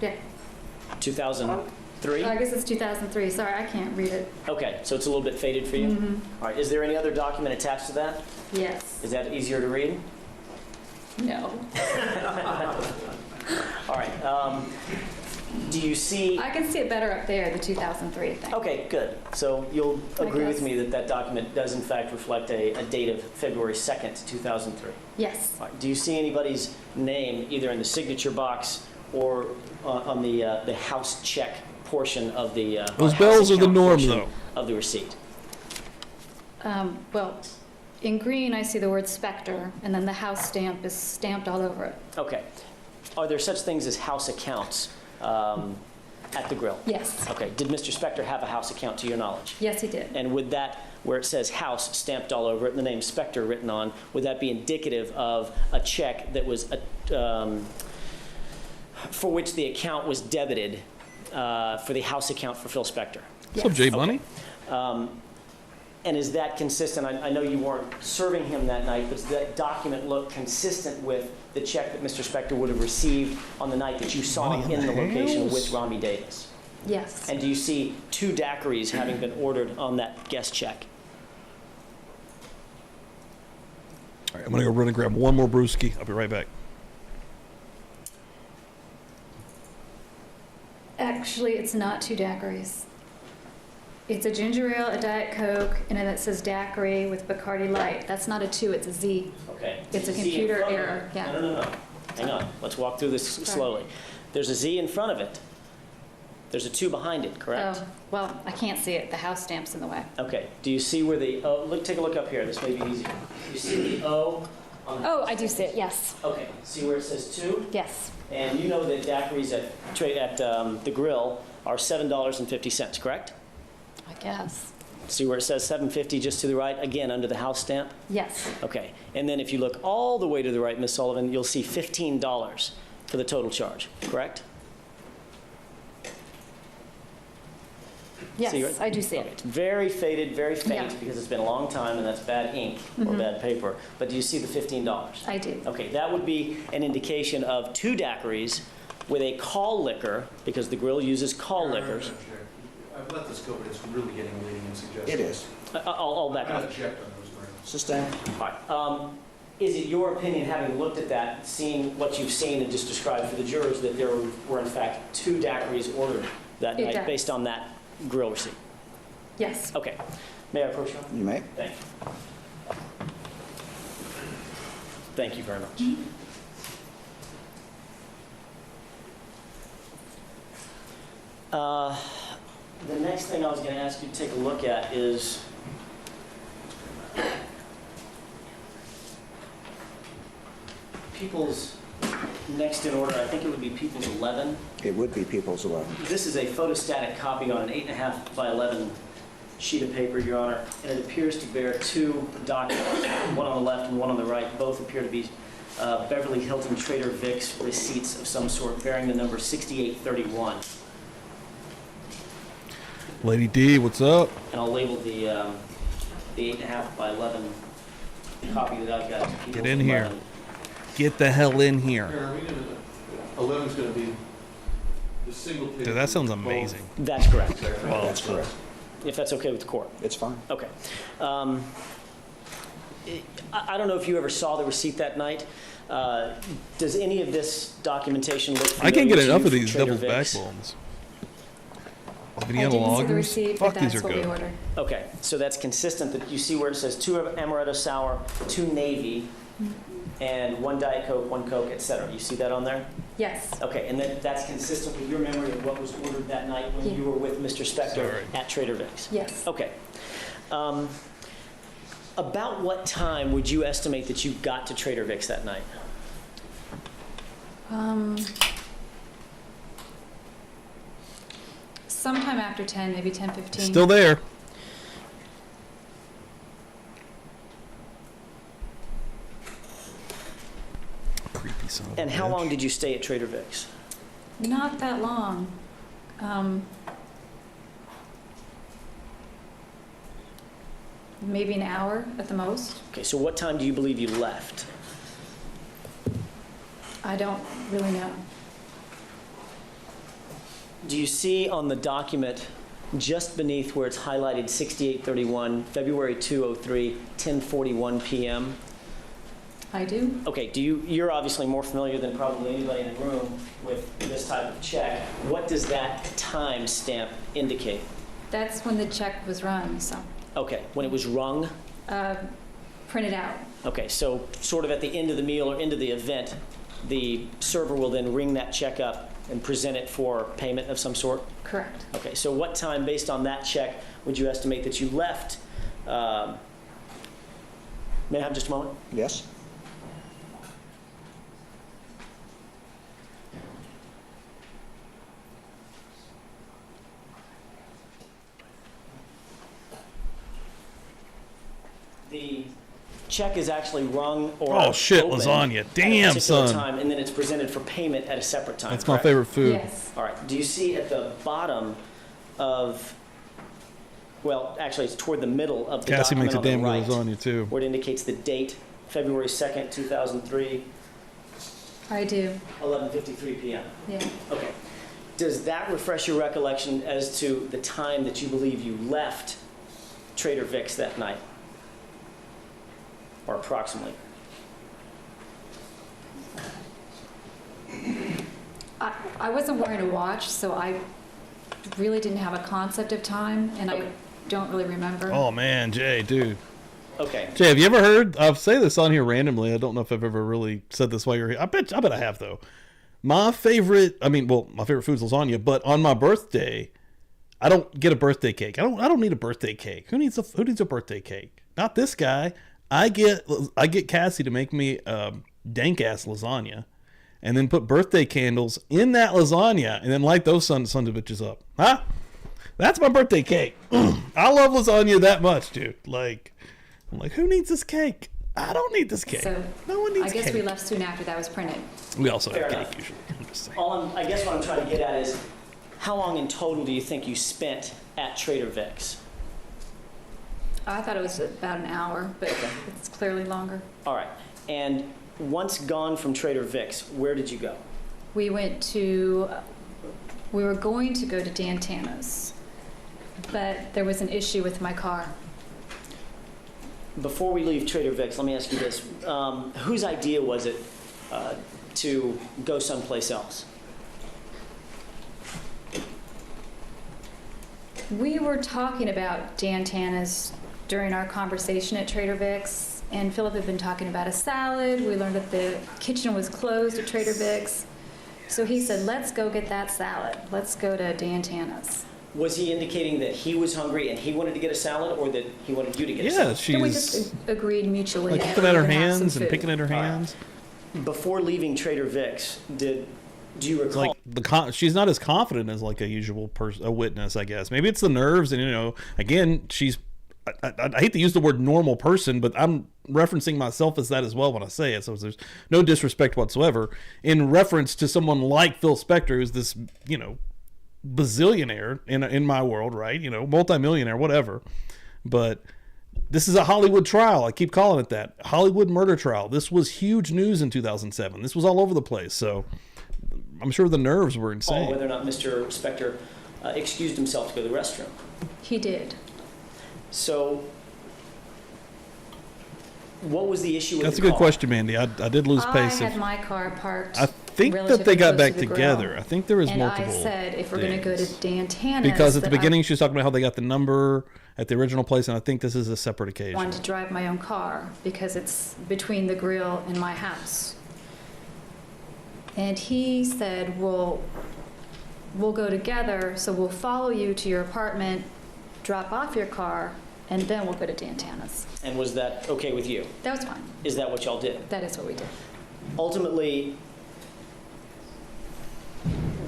Yeah. 2003? I guess it's 2003. Sorry, I can't read it. Okay, so it's a little bit faded for you? All right, is there any other document attached to that? Yes. Is that easier to read? No. All right, do you see... I can see it better up there, the 2003 thing. Okay, good. So you'll agree with guess. me that that document does in fact reflect a date of February 2nd, 2003. Yes. All right, do you see anybody's name either in the signature box or on the house check portion of the... Those house bells are the account norm, portion though. Of the receipt? Well, In green, I see the word Spector, and then the house stamp is stamped all over it. Okay. Are there such things as house accounts at the grill? Yes. Okay. Did Mr. Spector have a house account to your knowledge? Yes, he did. And would that, where it says house stamped all over it and the name Spector written on, would that be indicative of a check that was, for which the account was debited for the house account for Phil Spector? What's up, Jay Bunny? And is that consistent? I know you weren't serving him that night, but does that document look consistent with the check that Mr. Spector would have received on the night that you saw him in the location with Rami Davis? Yes. And do you see 2 daiquiris having been ordered on that guest check? All right, I'm going to go run and grab one more brewski. I'll be right back. Actually, it's not 2 daiquiris. It's a ginger ale, a Diet Coke, and then it says daiquiri with Bacardi Light. That's not a 2, it's a Z. Okay. It's a Z in computer front of error, it. yeah. No. Hang on. Let's walk through this slowly. There's a Z in front of it. There's a 2 behind it, correct? Oh, well, I can't see it. The house stamp's in the way. Okay. Do you see where the O, take a look up here. This may be easier. You see the O on the, Oh, I do see it, yes. okay. See where it says 2? Yes. And you know that daiquiris at the grill are $7.50, correct? I guess. See where it says $7.50 just to the right, again, under the house stamp? Yes. Okay. And then if you look all the way to the right, Ms. Sullivan, you'll see $15 for the total charge, correct? Yes, See right? I do see Okay. it. It's very faded, very faint, Yeah. because it's been a long time, and that's bad ink or bad paper. But do you see the $15? I do. Okay, that would be an indication of 2 daiquiris with a call liquor, because the grill uses call liquors. I've let this go, but it's really getting leading and suggesting. It is. I'll back I'm up. going to object on those grounds. Sustain. All right. Is it your opinion, having looked at that, seeing what you've seen and just described for the jurors, that there were in fact 2 daiquiris ordered that It night does. based on that grill receipt? Yes. Okay. May I approach you? You may. Thank you. Thank you very much. The next thing I was going to ask you to take a look at is People's next in order. I think it would be People's 11. It would be People's 11. This is a photostatic copy on an 8.5 by 11 sheet of paper, Your Honor, and it appears to bear 2 documents, one on the left and one on the right. Both appear to be Beverly Hilton Trader Vic's receipts of some sort, bearing the number 6831. Lady D, what's up? And I'll label the 8.5 by 11 copy that I've got. as People's Get in here. 11. Get the hell in here. Aaron, are we going to, 11's going to be the single page. Dude, that sounds both. amazing. That's correct, That's correct. if that's okay with the court. It's fine. Okay. I don't know if you ever saw the receipt that night. Does any of this documentation look familiar I can't get to you enough of from these Trader devil's Vic's? backbones. I Vienna didn't see the lagers. receipt, Fuck, but these that's are what we good. ordered. Okay, so that's consistent. That you see where it says 2 amaretto sour, 2 navy, and 1 Diet Coke, 1 Coke, etc. You see that on there? Yes. Okay, and then that's consistent with your memory of what was ordered that night when Yeah. you were with Mr. Spector Sorry. at Trader Vic's? Yes. Okay. About what time would you estimate that you got to Trader Vic's that night? Sometime after 10, maybe 10:15. Still there. Creepy son of a And how bitch. long did you stay at Trader Vic's? Not that long. Maybe an hour at the most. Okay, so what time do you believe you left? I don't really know. Do you see on the document just beneath where it's highlighted 6831, February 203, 10:41 p.m.? I do. Okay, you're obviously more familiar than probably anybody in the room with this type of check. What does that time stamp indicate? That's when the check was run, so Okay, when it was rung? printed out. Okay, so sort of at the end of the meal or end of the event, the server will then ring that check up and present it for payment of some sort? Correct. Okay, so what time, based on that check, would you estimate that you left May I have just a moment? Yes? The check is actually rung or Oh, shit, opened lasagna. at a Damn, particular son. time, and then it's presented for payment at a separate time. That's my correct? favorite food. Yes. All right. Do you see at the bottom of, well, actually, it's toward the middle of the Cassie document makes a on the damn right, good lasagna, too. where it indicates the date, February 2nd, 2003, I do, 11:53 p.m. yeah. Okay. Does that refresh your recollection as to the time that you believe you left Trader Vic's that night? Or approximately? I wasn't wearing a watch, so I really didn't have a concept of time, and Okay. I don't really remember. Oh, man, Jay, dude. Okay. Jay, have you ever heard? I'll say this on here randomly. I don't know if I've ever really said this while you're here. I bet I have, though. My favorite food's lasagna, but on my birthday, I don't get a birthday cake. I don't need a birthday cake. Who needs a birthday cake? Not this guy. I get Cassie to make me dank ass lasagna, and then put birthday candles in that lasagna, and then light those sons of bitches up. Huh? That's my birthday cake. I love lasagna that much, dude. I'm like, who needs this cake? I don't need this cake. So, No one needs I guess cake. we left soon after that was printed. We also Fair have enough. cake usually. I'm just saying. I guess what I'm trying to get at is, how long in total do you think you spent at Trader Vic's? I thought it was about an hour, but it's clearly longer. All right. And once gone from Trader Vic's, where did you go? We were going to go to Dan Tana's, but there was an issue with my car. Before we leave Trader Vic's, let me ask you this. Whose idea was it to go someplace else? We were talking about Dan Tana's during our conversation at Trader Vic's, and Philip had been talking about a salad. We learned that the kitchen was closed at Trader Vic's. So he said, let's go get that salad. Let's go to Dan Tana's. Was he indicating that he was hungry and he wanted to get a salad, or that he wanted you to get a Yeah, salad? So we she's just agreed mutually. like that looking we at her would have some hands and food. picking at her All right. hands. Before leaving Trader Vic's, do you It's recall? like she's not as confident as like a usual person, a witness, I guess. Maybe it's the nerves, and again, she's. I hate to use the word normal person, but I'm referencing myself as that as well when I say it. So there's no disrespect whatsoever in reference to someone like Phil Spector, who's this, bazillionaire in my world, right? Multimillionaire, whatever. But this is a Hollywood trial. I keep calling it that. Hollywood murder trial. This was huge news in 2007. This was all over the place. So I'm sure the nerves were insane. Whether or not Mr. Spector excused himself to go to the restroom. He did. So, what was the issue with That's the a good car? question, Mandy. I did lose I pace. had my car parked. I think that relatively they got close back to the together. grill. I think there was and multiple. I said, if we're going to go days. to Dan Tana's, Because at the that I beginning she was talking about how they got the number at the original place, and I think this is a separate occasion. wanted to drive my own car because it's between the grill and my house. And he said, well, we'll go together, so we'll follow you to your apartment, drop off your car, and then we'll go to Dan Tana's. And was that okay with you? That was fine. Is that what y'all did? That is what we did. Ultimately,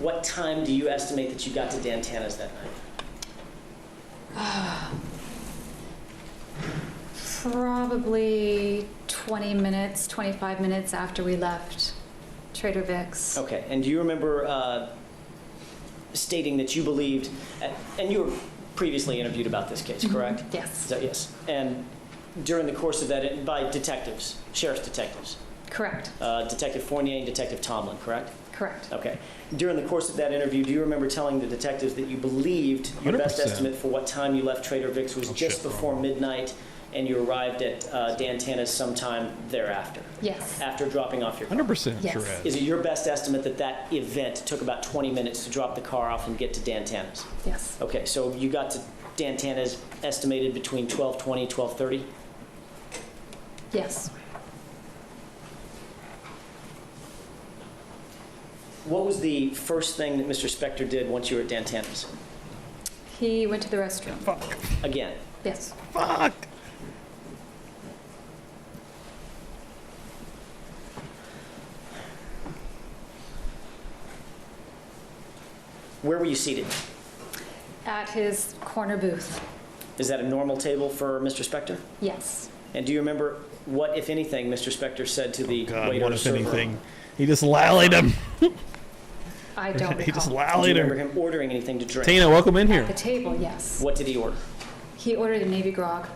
what time do you estimate that you got to Dan Tana's that night? Probably 20 minutes, 25 minutes after we left Trader Vic's. Okay, and do you remember stating that you believed, and you were previously interviewed about this case, correct? Is Yes, that yes? And during the course of that, by detectives, sheriff's detectives, correct, Detective Fournier and Detective Tomlin, correct? correct. Okay. During the course of that interview, do you remember telling the detectives that you believed your best 100%. estimate for what time you left Trader Vic's was just shit, before midnight, and you arrived at Dan Tana's sometime thereafter, Yes, after dropping off your car? 100% Yes. sure as. Is it your best estimate that that event took about 20 minutes to drop the car off and get to Dan Tana's? yes. Okay, so you got to Dan Tana's estimated between 12:20, 12:30? Yes. What was the first thing that Mr. Spector did once you were at Dan Tana's? He went to the restroom. Again, Yes. Fuck! Where were you seated? At his corner booth. Is that a normal table for Mr. Spector? Yes. And do you remember what, if anything, Mr. Spector said to the God, waiter what or if server? anything? He just lollied him. I don't He just recall. Do you lollied remember him. him ordering anything to drink? Tina, welcome in At here. the table, yes. What did he order? He ordered a Navy grog.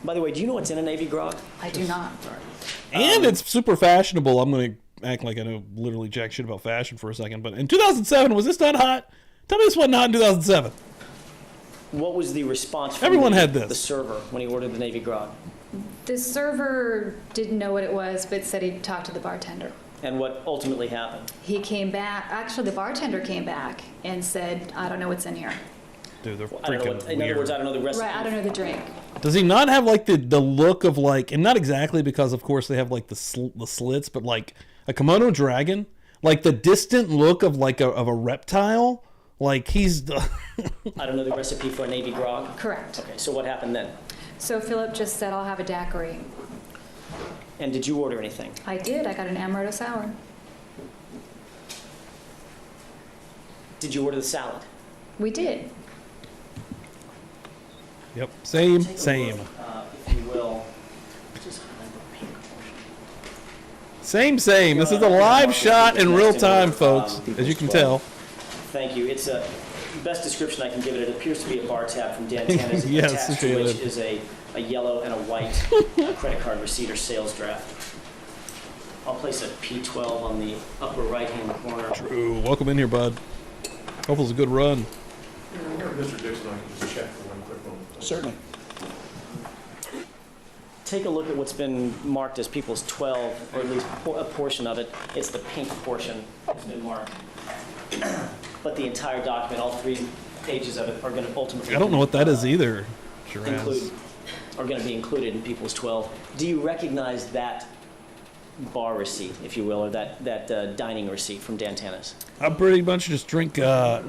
By the way, do you know what's in a Navy grog? I do not. And it's super fashionable. I'm going to act like I know literally jack shit about fashion for a second. But in 2007, was this not hot? Tell me this wasn't hot in 2007. What was the response from Everyone had this. the server when he ordered the Navy grog? The server didn't know what it was, but said he'd talk to the bartender. And what ultimately happened? He came back, actually the bartender came back and said, I don't know what's in here. Dude, they're I don't know freaking what, in other words, I weird. don't know the recipe. Right, I don't know the drink. Does he not have like the look of like, and not exactly because of course they have like the slits, but like a Komodo dragon? Like the distant look of like of a reptile? Like he's... I don't know the recipe for a Navy grog. Correct. Okay, so what happened then? So Philip just said, I'll have a daiquiri. And did you order anything? I did, I got an amaretto sour. Did you order the salad? We did. Yep, same. If you will. Just highlight the pink portion. Same. This is a live shot in real time, folks, as you can tell. Thank you. It's a best description I can give it. It appears to be a bar tab from Dan Tana's, Yes, attached to it which is. is a yellow and a white credit card receipt or sales draft. I'll place a P12 on the upper right-hand corner. Ooh, welcome in here, bud. Hope it was a good run. I wonder if Mr. Dixon, I can just check for one quick moment. Certainly. Take a look at what's been marked as People's 12, or at least a portion of it. It's the pink portion that's been marked. But the entire document, all 3 pages of it, are going to ultimately I don't know what that is either, include, Shiraz. are going to be included in People's 12. Do you recognize that bar receipt, if you will, or that dining receipt from Dan Tana's? I pretty much just drink, I'll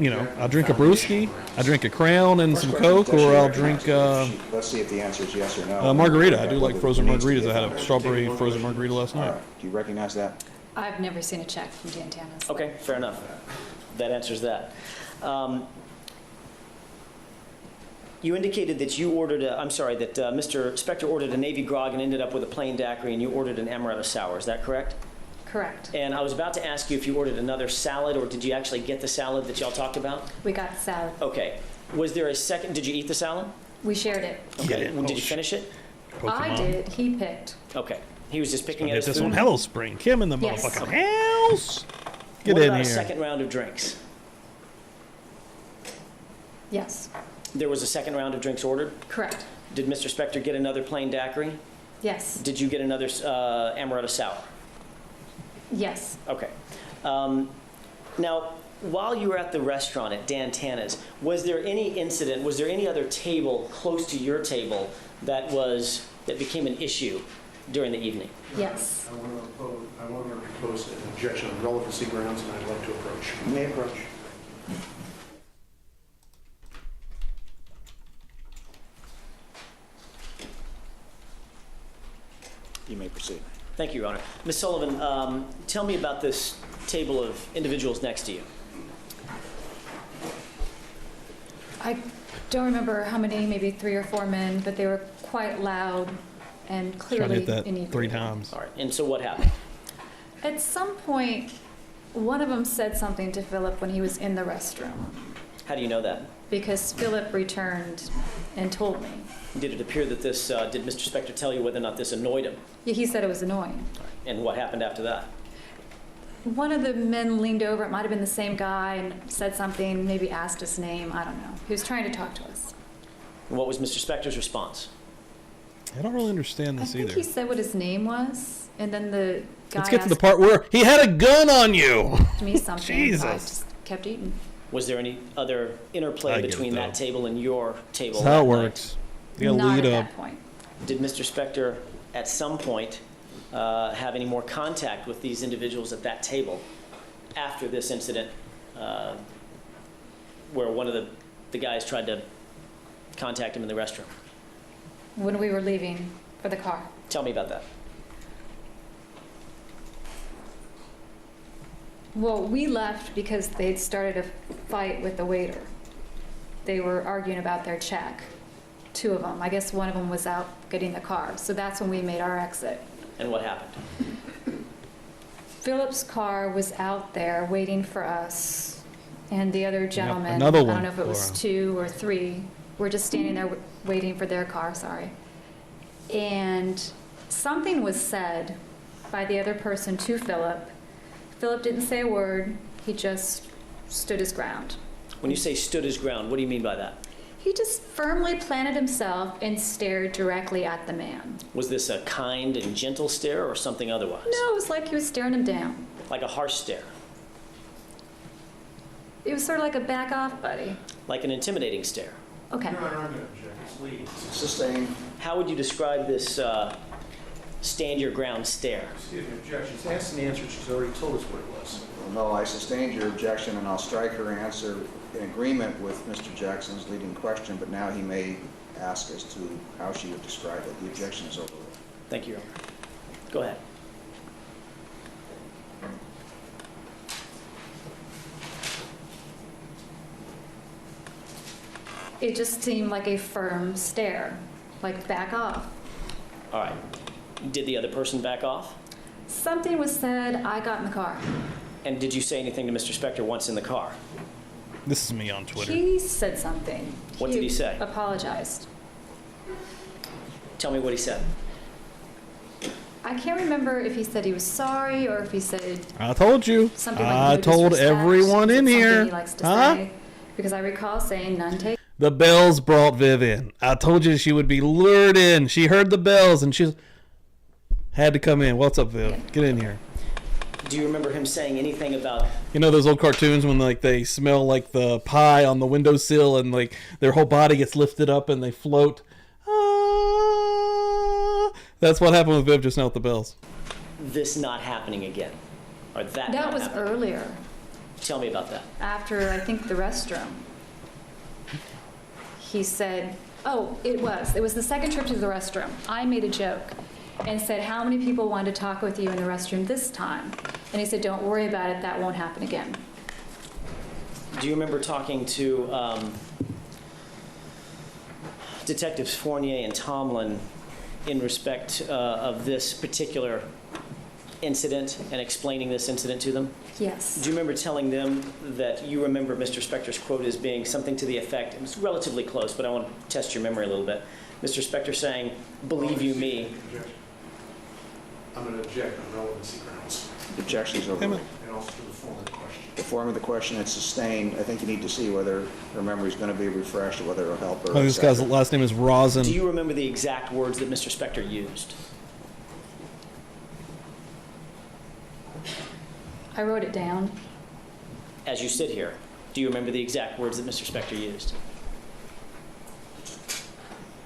drink a brewski, I drink a Crown and some Coke, or I'll drink Let's see if the answer is yes or no. a margarita. I do like Whether frozen there needs to be margaritas. I had a further strawberry statement. frozen margarita last All night. right. Do you recognize that? I've never seen a check from Dan Tana's. Okay, fair enough. That answers that. You indicated that you ordered that Mr. Spector ordered a Navy grog and ended up with a plain daiquiri, and you ordered an amaretto sour. Is that correct? Correct. And I was about to ask you if you ordered another salad, or did you actually get the salad that y'all talked about? We got the salad. Okay. Was there a second? Did you eat the salad? We shared it. Okay. Yeah. Did Oh, you finish it? I Pokemon. did, he picked. Okay. He was just picking at Get his this on food. Hello Spring. Kim in the Yes. motherfucking house. Get What in about here. a second round of drinks? Yes. There was a second round of drinks ordered. Correct. Did Mr. Spector get another plain daiquiri? Yes. Did you get another amaretto sour? Yes. Okay. Now, while you were at the restaurant at Dan Tana's, was there any incident, was there any other table close to your table that became an issue during the evening? Yes. I want to propose an objection on relevancy grounds, and I'd like to approach. You may approach. You may proceed. Thank you, Your Honor. Ms. Sullivan, tell me about this table of individuals next to you. I don't remember how many, maybe 3 or 4 men, but they were quite loud and Trying to clearly hit that inebriated. 3 times. All right, and so what happened? At some point, one of them said something to Philip when he was in the restroom, How do you know that? because Philip returned and told me. Did it appear that this, did Mr. Spector tell you whether or not this annoyed him? Yeah, he said it was annoying. And what happened after that? One of the men leaned over, it might have been the same guy, and said something, maybe asked his name, I don't know. He was trying to talk to us. And what was Mr. Spector's response? I don't really understand I this think either. he said what his name was, and then the guy Let's get to the asked part where he had a gun on you. me something. I Jesus. just kept eating. Was there any other interplay I get it, between that though. table and your table? That's how it that night? works. You gotta Not lead at up. that point. Did Mr. Spector, at some point, have any more contact with these individuals at that table after this incident, where one of the guys tried to contact him in the restroom? When we were leaving for the car. Tell me about that. Well, we left because they'd started a fight with the waiter. They were arguing about their check. Two of them. I guess one of them was out getting the car. So that's when we made our exit. And what happened? Philip's car was out there waiting for us, and the other gentleman, another I one don't know if it was for- 2 or 3, were just standing there waiting for their car, sorry. And something was said by the other person to Philip. Philip didn't say a word, he just stood his ground. When you say stood his ground, what do you mean by that? He just firmly planted himself and stared directly at the man. Was this a kind and gentle stare or something otherwise? No, it was like he was staring him down. Like a harsh stare? It was sort of like a back off, buddy. Like an intimidating stare? Okay. Your Honor, I'm going to object. It's leading. Sustained. How would you describe this stand your ground stare? Excuse me, objection. She's asked and answered. She's already told us what it was. Well, no, I sustained your objection, and I'll strike her answer in agreement with Mr. Jackson's leading question, but now he may ask as to how she would describe it. The objection is overruled. Thank you, Your Honor. Go ahead. It just seemed like a firm stare, like back off. All right. Did the other person back off? Something was said, I got in the car. And did you say anything to Mr. Spector once in the car? This is me on Twitter. He said something. What did he say? Apologized. Tell me what he said. I can't remember if he said he was sorry or if he said I told you. something like I no told disrespect. everyone in Something here. he likes to Huh? say. Because I recall saying none taken. The bells brought Viv in. I told you she would be lured in. She heard the bells and she had to come in. What's up, Viv? Get in here. Do you remember him saying anything about... You know those old cartoons when like they smell like the pie on the windowsill and like their whole body gets lifted up and they float? Ah. That's what happened with Viv just now with the bells. this not happening again? Or that That not was happening? earlier, Tell me about that. after, I think, the restroom. He said, oh, it was the second trip to the restroom. I made a joke and said, how many people wanted to talk with you in the restroom this time? And he said, don't worry about it, that won't happen again. Do you remember talking to Detectives Fournier and Tomlin in respect of this particular incident and explaining this incident to them? Yes. Do you remember telling them that you remember Mr. Spector's quote as being something to the effect, it was relatively close, but I want to test your memory a little bit. Mr. Spector saying, believe you me. Objection. I'm going to object on relevancy grounds The objection is overruled. and also to the form of the question. The form of the question is sustained. I think you need to see whether her memory is going to be refreshed or whether it'll help her. Oh, this guy's last name is Rosin. Do you remember the exact words that Mr. Spector used? I wrote it down. As you sit here, do you remember the exact words that Mr. Spector used?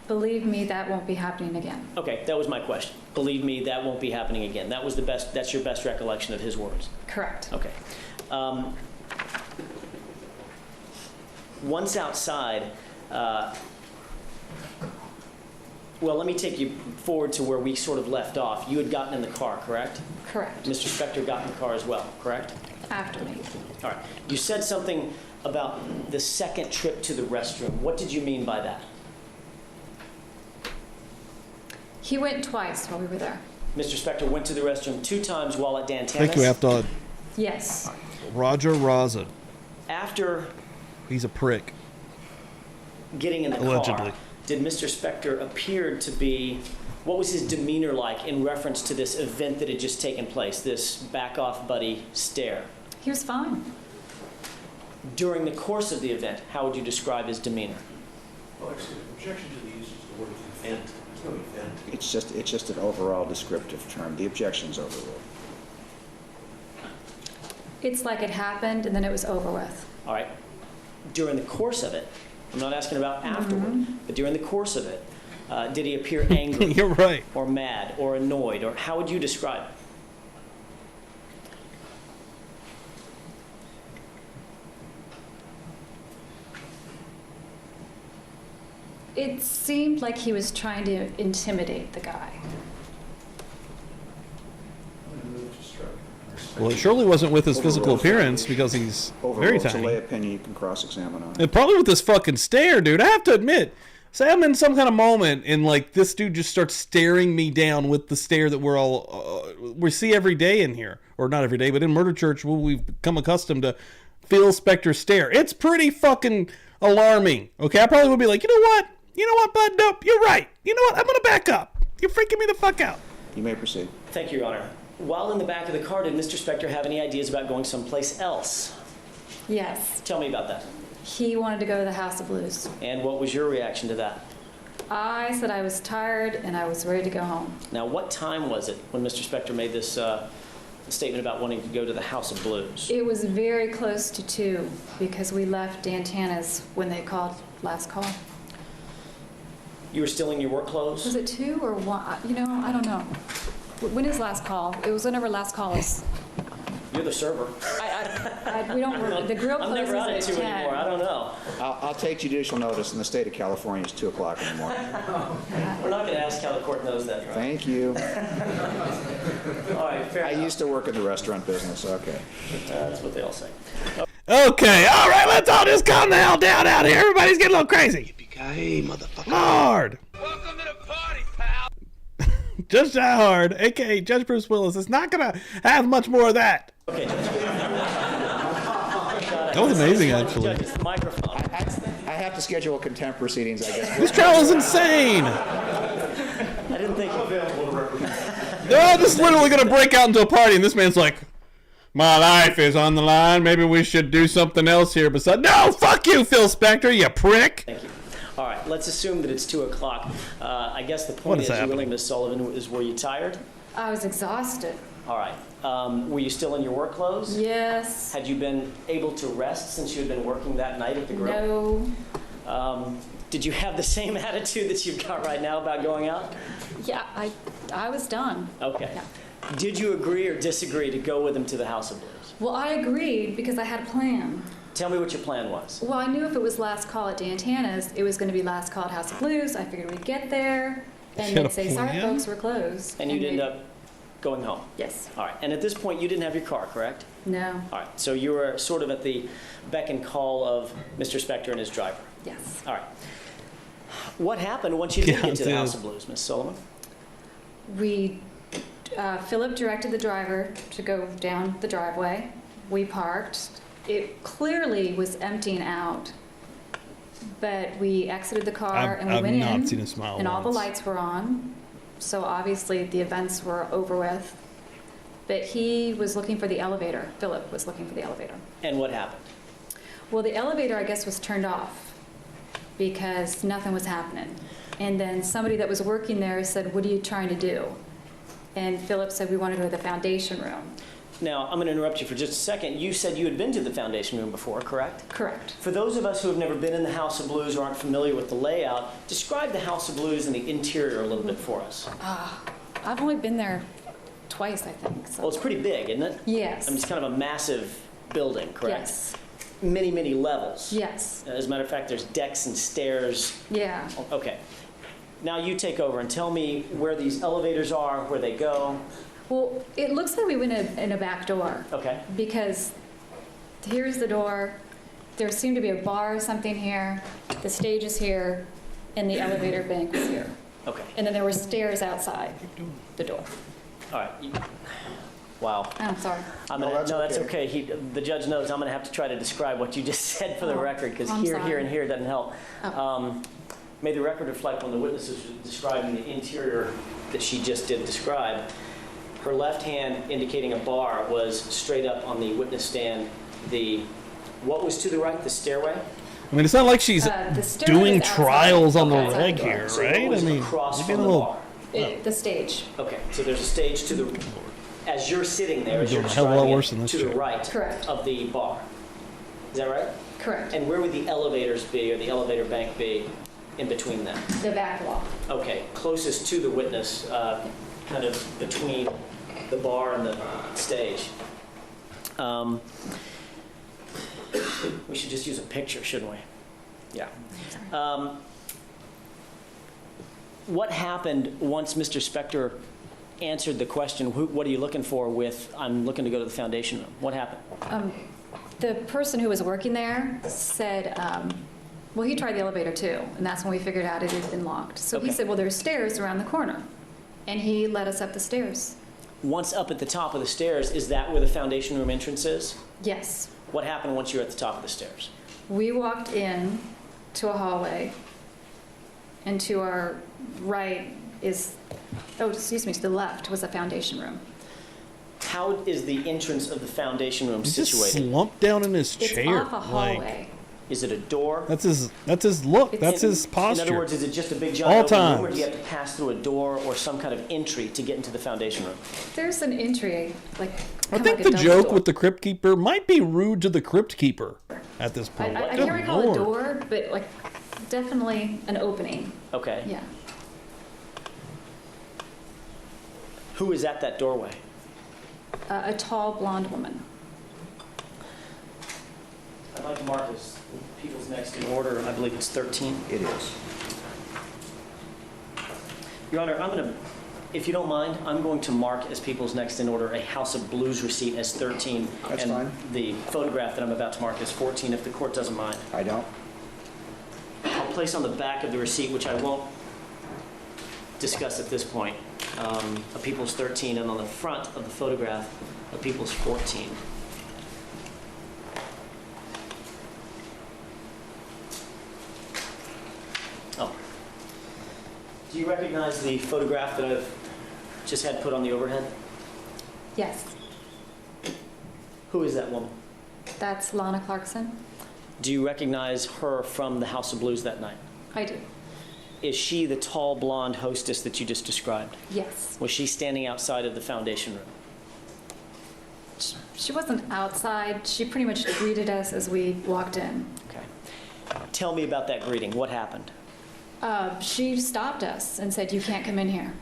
Believe me, that won't be happening again. Okay, that was my question. Believe me, that won't be happening again. That was the best, that's your best recollection of his words. Correct. Okay. Once outside, well, let me take you forward to where we sort of left off. You had gotten in the car, correct? Correct. Mr. Spector got in the car as well, correct? After me. All right. You said something about the second trip to the restroom. What did you mean by that? He went twice while we were there. Mr. Spector went to the restroom 2 times while at Dantana's. I think you have to. Yes. Roger Rosin. After He's a prick. getting in the Allegedly. car, did Mr. Spector appear to be, what was his demeanor like in reference to this event that had just taken place, this back-off buddy stare? He was fine. During the course of the event, how would you describe his demeanor? Well, actually, objection to the use of the word event. There's no event. It's just an overall descriptive term. The objection's overruled. It's like it happened and then it was over with. All right. During the course of it, I'm not asking about afterward, but during the course of it, did he appear angry You're right. or mad or annoyed, or how would you describe it? It seemed like he was trying to intimidate the guy. I'm going to move to strike. Well, it surely wasn't with his physical appearance because he's very Overrules a lay tiny. opinion you can cross-examine on. And probably with this fucking stare, dude. I have to admit, say I'm in some kind of moment and like this dude just starts staring me down with the stare that we see every day in here, or not every day, but in Murder Church, we've become accustomed to Phil Spector stare. It's pretty fucking alarming. Okay, I probably would be like, you know what, bud? Nope, you're right. You know what? I'm gonna back up. You're freaking me the fuck out. You may proceed. Thank you, Your Honor. While in the back of the car, did Mr. Spector have any ideas about going someplace else? Yes. Tell me about that. He wanted to go to the House of Blues. And what was your reaction to that? I said I was tired and I was ready to go home. Now, what time was it when Mr. Spector made this statement about wanting to go to the House of Blues? It was very close to 2 because we left Dantana's when they called last call. You were still in your work clothes? Was it 2 or 1? You know, I don't know. When is last call? It was whenever last call is. You're the server. We don't work. The grill I'm never out at closes 2 at 10. anymore. I don't know. I'll take judicial notice. In the state of California, it's 2 o'clock in the morning. We're not going to ask how the court knows that, right? Thank you. All right, fair I enough. used to work in the restaurant business. Okay. That's what they all say. Okay, all right, let's all just calm the hell down out here. Everybody's getting a little crazy. Yippee-ki-yay, motherfucker. Lord. Welcome to the party, pal. Judge Howard, a.k.a. Judge Bruce Willis, is not going to have much more of that. Okay, Judge. That was amazing, actually. Judge, the microphone. I have to schedule contempt proceedings, I guess. This trial is insane. I didn't think... They're all just literally going to break out into a party, and this man's like, my life is on the line. Maybe we should do something else here besides... No, fuck you, Phil Spector, you prick. Thank you. All right, let's assume that it's 2 o'clock. I guess the What point is is, happening? really, Ms. Sullivan, is were you tired? I was exhausted. All right. Were you still in your work clothes? Yes. Had you been able to rest since you had been working that night at the grill? No. Did you have the same attitude that you've got right now about going out? Yeah, I was done. Okay. Yeah. Did you agree or disagree to go with him to the House of Blues? Well, I agreed because I had a plan. Tell me what your plan was. Well, I knew if it was last call at Dantana's, it was going to be last call at House of Blues. I figured we'd get there, You and had a they'd say, sorry, plan? folks, we're closed. And you'd they'd- end up going home? Yes. All right. And at this point, you didn't have your car, correct? No. All right. So you were sort of at the beck and call of Mr. Spector and his driver. Yes. All right. What happened once you did Yeah, get to the dude. House of Blues, Ms. Sullivan? Philip directed the driver to go down the driveway. We parked. It clearly was emptying out, but we exited the car and we I've went in. not seen a smile and all the once. lights were on. So obviously the events were over with. But he was looking for the elevator. Philip was looking for the elevator. And what happened? Well, the elevator, I guess, was turned off because nothing was happening. And then somebody that was working there said, what are you trying to do? And Philip said, we want to go to the foundation room. Now, I'm going to interrupt you for just a second. You said you had been to the foundation room before, correct? Correct. For those of us who have never been in the House of Blues or aren't familiar with the layout, describe the House of Blues and the interior a little bit for us. I've only been there twice, I think. So. Well, it's pretty big, isn't it? Yes. I mean, it's kind of a massive building, correct? Yes. Many, many levels. Yes. As a matter of fact, there's decks and stairs. Yeah. Okay. Now you take over and tell me where these elevators are, where they go. Well, it looks like we went in a back door. Okay. Because here's the door. There seemed to be a bar or something here. The stage is here, and the elevator bank was here. Okay. And then there were stairs outside the door. All right. Wow. Oh, I'm sorry. No, that's okay. The judge knows I'm going to have to try to describe what you just said for the record, because I'm here, sorry. and here doesn't help. Oh. May the record reflect when the witness was describing the interior that she just did describe, her left hand indicating a bar was straight up on the witness stand. What was to the right? The stairway? I mean, it's not like she's The stairway doing is outside. trials on the Okay. reg here, So right? what was I mean, across you're from being the a little... bar? The stage. Okay, so there's a stage to the, as you're sitting there, as You're you're doing a hell of a lot describing worse it, than this to the chick. right Correct. of the bar. Is that right? Correct. And where would the elevators be, or the elevator bank be, in between them? The back wall. Okay, closest to the witness, kind of between the bar and the stage. We should just use a picture, shouldn't we? Yeah. What happened once Mr. Spector answered the question, what are you looking for with, I'm looking to go to the foundation room? What happened? The person who was working there said, well, he tried the elevator too, and that's when we figured out it had been locked. So he Okay. said, well, there's stairs around the corner. And he led us up the stairs. Once up at the top of the stairs, is that where the foundation room entrance is? Yes. What happened once you're at the top of the stairs? We walked in to a hallway, and to our right is, oh, excuse me, to the left was a foundation room. How is the entrance of the foundation room He's just situated? slumped down in his It's chair. off a hallway. Is it a door? That's his look. That's his posture. In other words, is it just a big All giant open room, or times. do you have to pass through a door or some kind of entry to get into the foundation room? There's an entry, like, I kind of think like the a double joke door. with the crypt keeper might be rude to the crypt keeper at this point. I Good can't recall a Lord. door, but like, definitely an opening, Okay. yeah. Who is at that doorway? A tall blonde woman. I'd like to mark as people's next in order. I believe it's 13. It is. Your Honor, if you don't mind, I'm going to mark as people's next in order a House of Blues receipt as 13. That's and fine. The photograph that I'm about to mark as 14, if the court doesn't mind. I don't. I'll place on the back of the receipt, which I won't discuss at this point, a People's 13, and on the front of the photograph, a People's 14. Oh. Do you recognize the photograph that I've just had put on the overhead? Yes, Who is that woman? that's Lana Clarkson. Do you recognize her from the House of Blues that night? I do, Is she the tall blonde hostess that you just described? yes. Was she standing outside of the foundation room? She wasn't outside, she pretty much greeted us as we walked in. Okay. Tell me about that greeting. What happened? She stopped us and said, you can't come in here.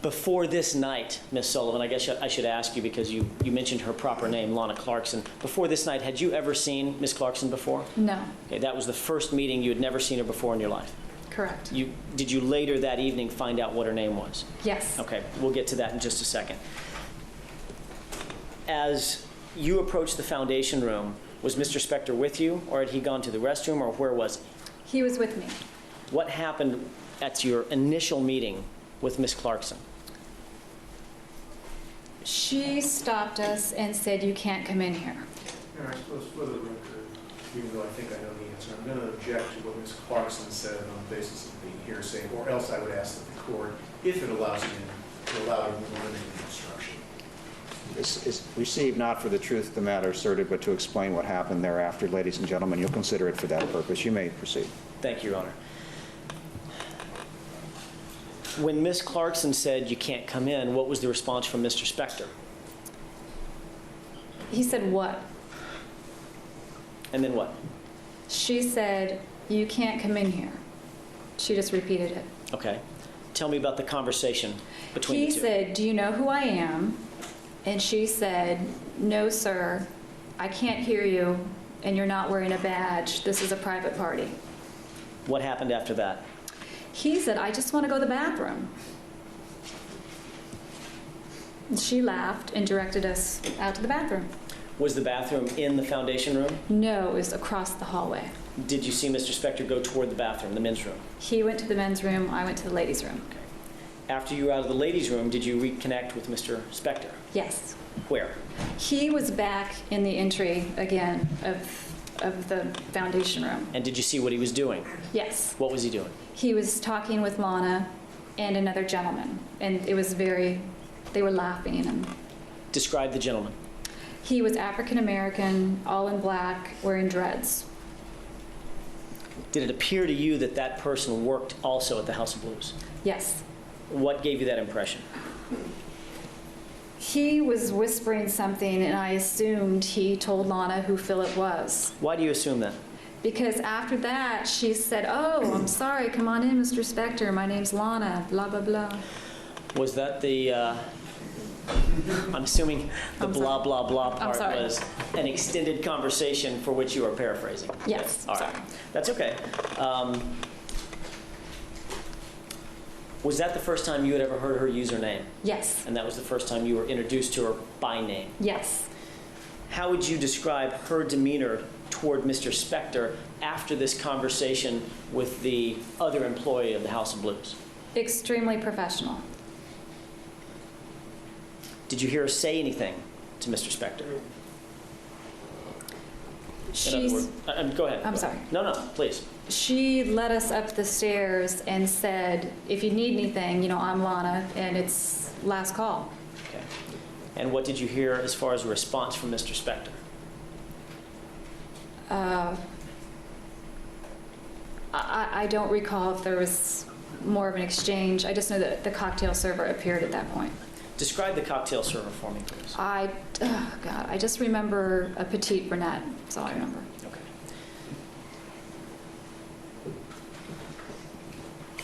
Before this night, Miss Sullivan, I guess I should ask you because you mentioned her proper name, Lana Clarkson. Before this night, had you ever seen Miss Clarkson before? No, Okay, that was the first meeting. You had never seen her before in your life. correct. Did you later that evening find out what her name was? Yes. Okay, we'll get to that in just a second. As you approached the foundation room, was Mr. Spector with you, or had he gone to the restroom, or where was he? He was with me. What happened at your initial meeting with Miss Clarkson? She stopped us and said, you can't come in here. And I suppose for the record, even though I think I know the answer, I'm going to object to what Ms. Clarkson said on the basis of the hearsay, or else I would ask that the court, if it allows me to allow a limited instruction. This is received not for the truth of the matter asserted, but to explain what happened thereafter. Ladies and gentlemen, you'll consider it for that purpose. You may proceed. Thank you, Your Honor. When Miss Clarkson said you can't come in, what was the response from Mr. Spector? He said, what? And then what? She said, you can't come in here. She just repeated it. Okay. Tell me about the conversation between He the two. said, do you know who I am? And she said, no, sir, I can't hear you, and you're not wearing a badge. This is a private party. What happened after that? He said, I just want to go to the bathroom. And she laughed and directed us out to the bathroom. Was the bathroom in the foundation room? No, it was across the hallway. Did you see Mr. Spector go toward the bathroom, the men's room? He went to the men's room, I went to the ladies' room. After you were out of the ladies' room, did you reconnect with Mr. Spector? Yes. Where? He was back in the entry again of the foundation room. And did you see what he was doing? Yes. What was he doing? He was talking with Lana and another gentleman, and it was they were laughing. And Describe the gentleman. he was African American, all in black, wearing dreads. Did it appear to you that that person worked also at the House of Blues? Yes. What gave you that impression? He was whispering something, and I assumed he told Lana who Philip was. Why do you assume that? Because after that, she said, oh, I'm sorry, come on in, Mr. Spector, my name's Lana, blah, blah, blah. Was that the, I'm assuming the I'm blah, sorry. blah, blah I'm part sorry. was an extended conversation for which you are paraphrasing? Yes, All right. sorry. That's okay. Was that the first time you had ever heard her use her name? Yes. And that was the first time you were introduced to her by name? Yes. How would you describe her demeanor toward Mr. Spector after this conversation with the other employee of the House of Blues? Extremely professional. Did you hear her say anything to Mr. Spector? In other words, go ahead. I'm sorry. No, please. She led us up the stairs and said, if you need anything, I'm Lana, and it's last call. Okay. And what did you hear as far as a response from Mr. Spector? I don't recall if there was more of an exchange. I just know that the cocktail server appeared at that point. Describe the cocktail server for me, please. I just remember a petite brunette. That's all I remember. Okay.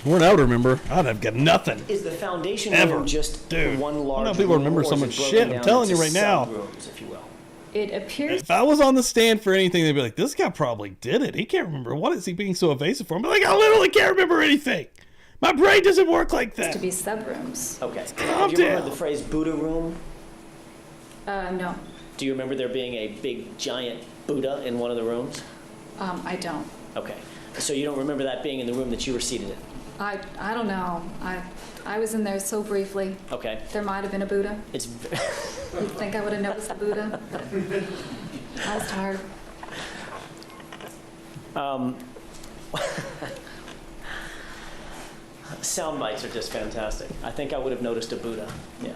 What I would remember, I'd have got nothing. Is the foundation Ever. room just Dude, one I large know people room, remember or so is it much broken shit. I'm down telling into you right now. sub-rooms, if you will? It appears. If I was on the stand for anything, they'd be like, this guy probably did it. He can't remember. What is he being so evasive for? I'm like, I literally can't remember anything. My brain doesn't work like that. To be subrooms. Okay. Calm Have you ever down. heard the phrase Buddha room? No. Do you remember there being a big, giant Buddha in one of the rooms? I don't. Okay. So you don't remember that being in the room that you were seated in? I don't know. I was in there so briefly. Okay. There might have been a Buddha. It's You'd think I would have noticed the Buddha. But I was tired. sound bites are just fantastic. I think I would have noticed a Buddha. Yeah.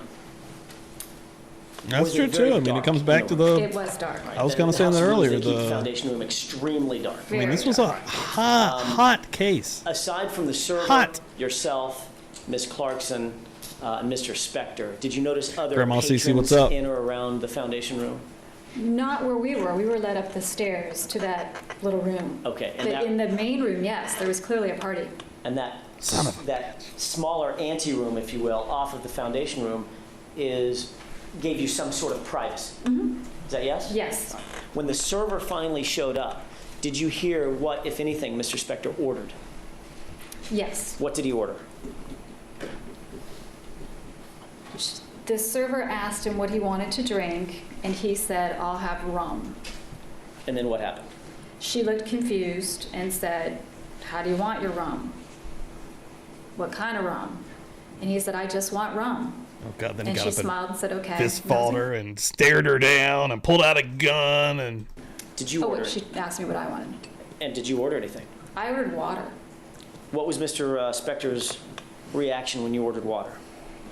That's Was true it very too. I mean, it dark comes back to in the the. It was dark. I was The- kind of the saying that House of Blues, earlier. they keep the The. foundation room extremely dark. I mean, this was a hot case. Aside from the server, Hot. yourself, Ms. Clarkson, and Mr. Spector, did you notice other Grandma patrons Cece, what's up? in or around the foundation room? Not where we were. We were led up the stairs to that little room. Okay, and But that- in the main room, yes, there was clearly a party. And that Son of a that smaller anteroom, if you will, off of the foundation room, gave you some sort of privacy. Is that yes? Yes. When the server finally showed up, did you hear what, if anything, Mr. Spector ordered? Yes. What did he order? The server asked him what he wanted to drink, and he said, I'll have rum. And then what happened? She looked confused and said, how do you want your rum? What kind of rum? And he said, I just want rum. Oh God! Then he And got she up and smiled and said, okay. fist And that was fought it. her and stared her down and pulled out a gun and. Did you Oh, order? wait, she asked me what I wanted. And did you order anything? I ordered water. What was Mr. Spector's reaction when you ordered water?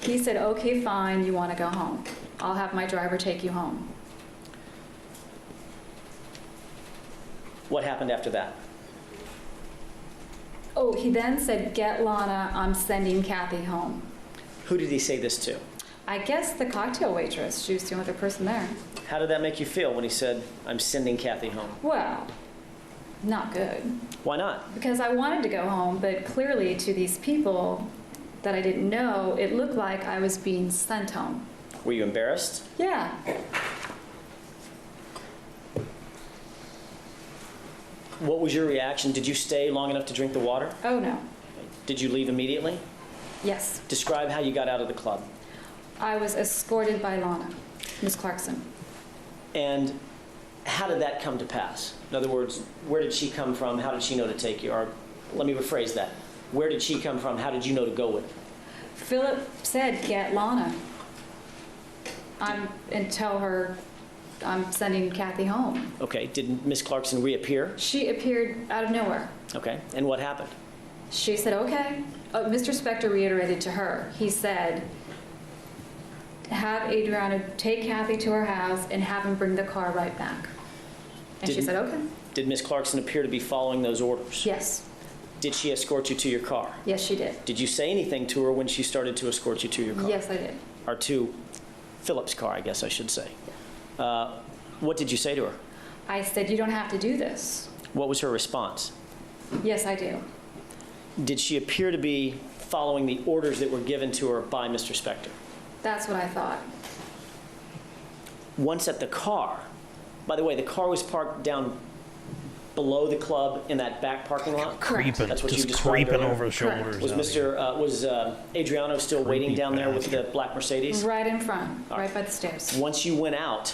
He said, okay, fine, you want to go home. I'll have my driver take you home. What happened after that? Oh, he then said, get Lana, I'm sending Kathy home. Who did he say this to? I guess the cocktail waitress, she was the only other person there. How did that make you feel when he said, I'm sending Kathy home? Well, not good. Why not? Because I wanted to go home, but clearly to these people that I didn't know, it looked like I was being sent home. Were you embarrassed? Yeah. What was your reaction? Did you stay long enough to drink the water? Oh, no. Did you leave immediately? Yes. Describe how you got out of the club. I was escorted by Lana, Miss Clarkson. And how did that come to pass? In other words, where did she come from? How did she know to take you? Or let me rephrase that. Where did she come from? How did you know to go with her? Philip said, get Lana. And tell her I'm sending Kathy home. Okay, did Miss Clarkson reappear? She appeared out of nowhere. Okay, and what happened? She said, okay. Mr. Spector reiterated to her. He said, have Adriana take Kathy to her house and have him bring the car right back. And she Didn't- said, okay. Did Miss Clarkson appear to be following those orders? Yes. Did she escort you to your car? Yes, she did. Did you say anything to her when she started to escort you to your car? Yes, I did. Or to Philip's car, I guess I should say. What did you say to her? I said, you don't have to do this. What was her response? Yes, I do. Did she appear to be following the orders that were given to her by Mr. Spector? That's what I thought. Once at the car, by the way, the car was parked down below the club in that back parking lot? Creeping, That's what you just described creeping earlier? over the shoulders. Was Adriano still waiting down there with the bastard. black Mercedes? Right in front, right by the stairs. Once you went out,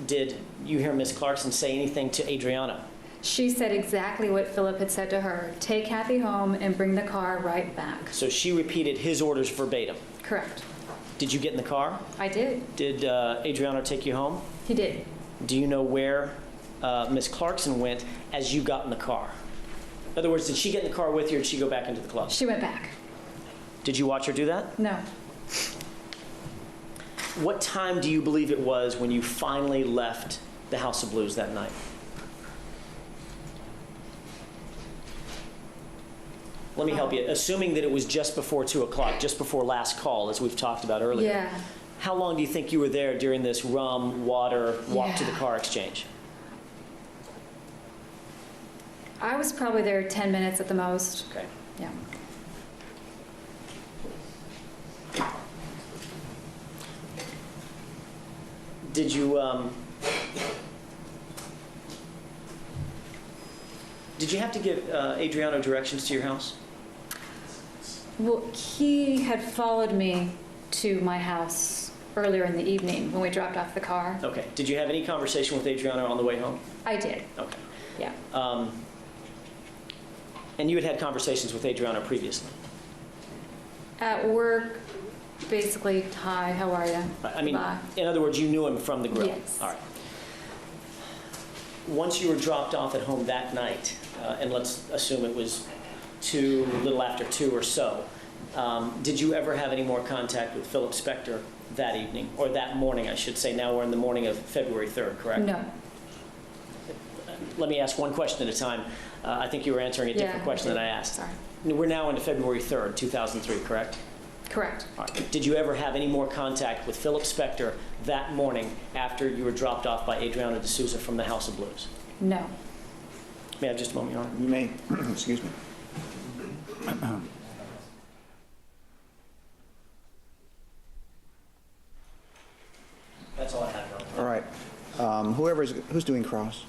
did you hear Ms. Clarkson say anything to Adriano? She said exactly what Philip had said to her. Take Kathy home and bring the car right back. So she repeated his orders verbatim. Correct. Did you get in the car? I did. Did Adriano take you home? He did. Do you know where Ms. Clarkson went as you got in the car? In other words, did she get in the car with you or did she go back into the club? She went back. Did you watch her do that? No. What time do you believe it was when you finally left the House of Blues that night? Let me help you. Assuming that it was just before 2 o'clock, just before last call, as we've talked about earlier. Yeah. How long do you think you were there during this rum, water, walk to the Yeah. car exchange? I was probably there 10 minutes at the most. Okay. Yeah. Did you have to give Adriano directions to your house? Well, he had followed me to my house earlier in the evening when we dropped off the car. Okay. Did you have any conversation with Adriano on the way home? I did. Okay. Yeah. And you had conversations with Adriano previously? At work, basically, hi, how are you? I mean, Bye. in other words, you knew him from the grill? Yes. All right. Once you were dropped off at home that night, and let's assume it was a little after 2 or so, did you ever have any more contact with Philip Spector that evening, or that morning, I should say? Now we're in the morning of February 3rd, correct? No. Let me ask one question at a time. I think you were answering a different question than I asked. Sorry. We're now into February 3rd, 2003, correct? Correct. All right. Did you ever have any more contact with Philip Spector that morning after you were dropped off by Adriano D'Souza from the House of Blues? No. May I have just a moment, Your Honor? You may, excuse me. That's all I have, Your Honor. All right. Who's doing cross?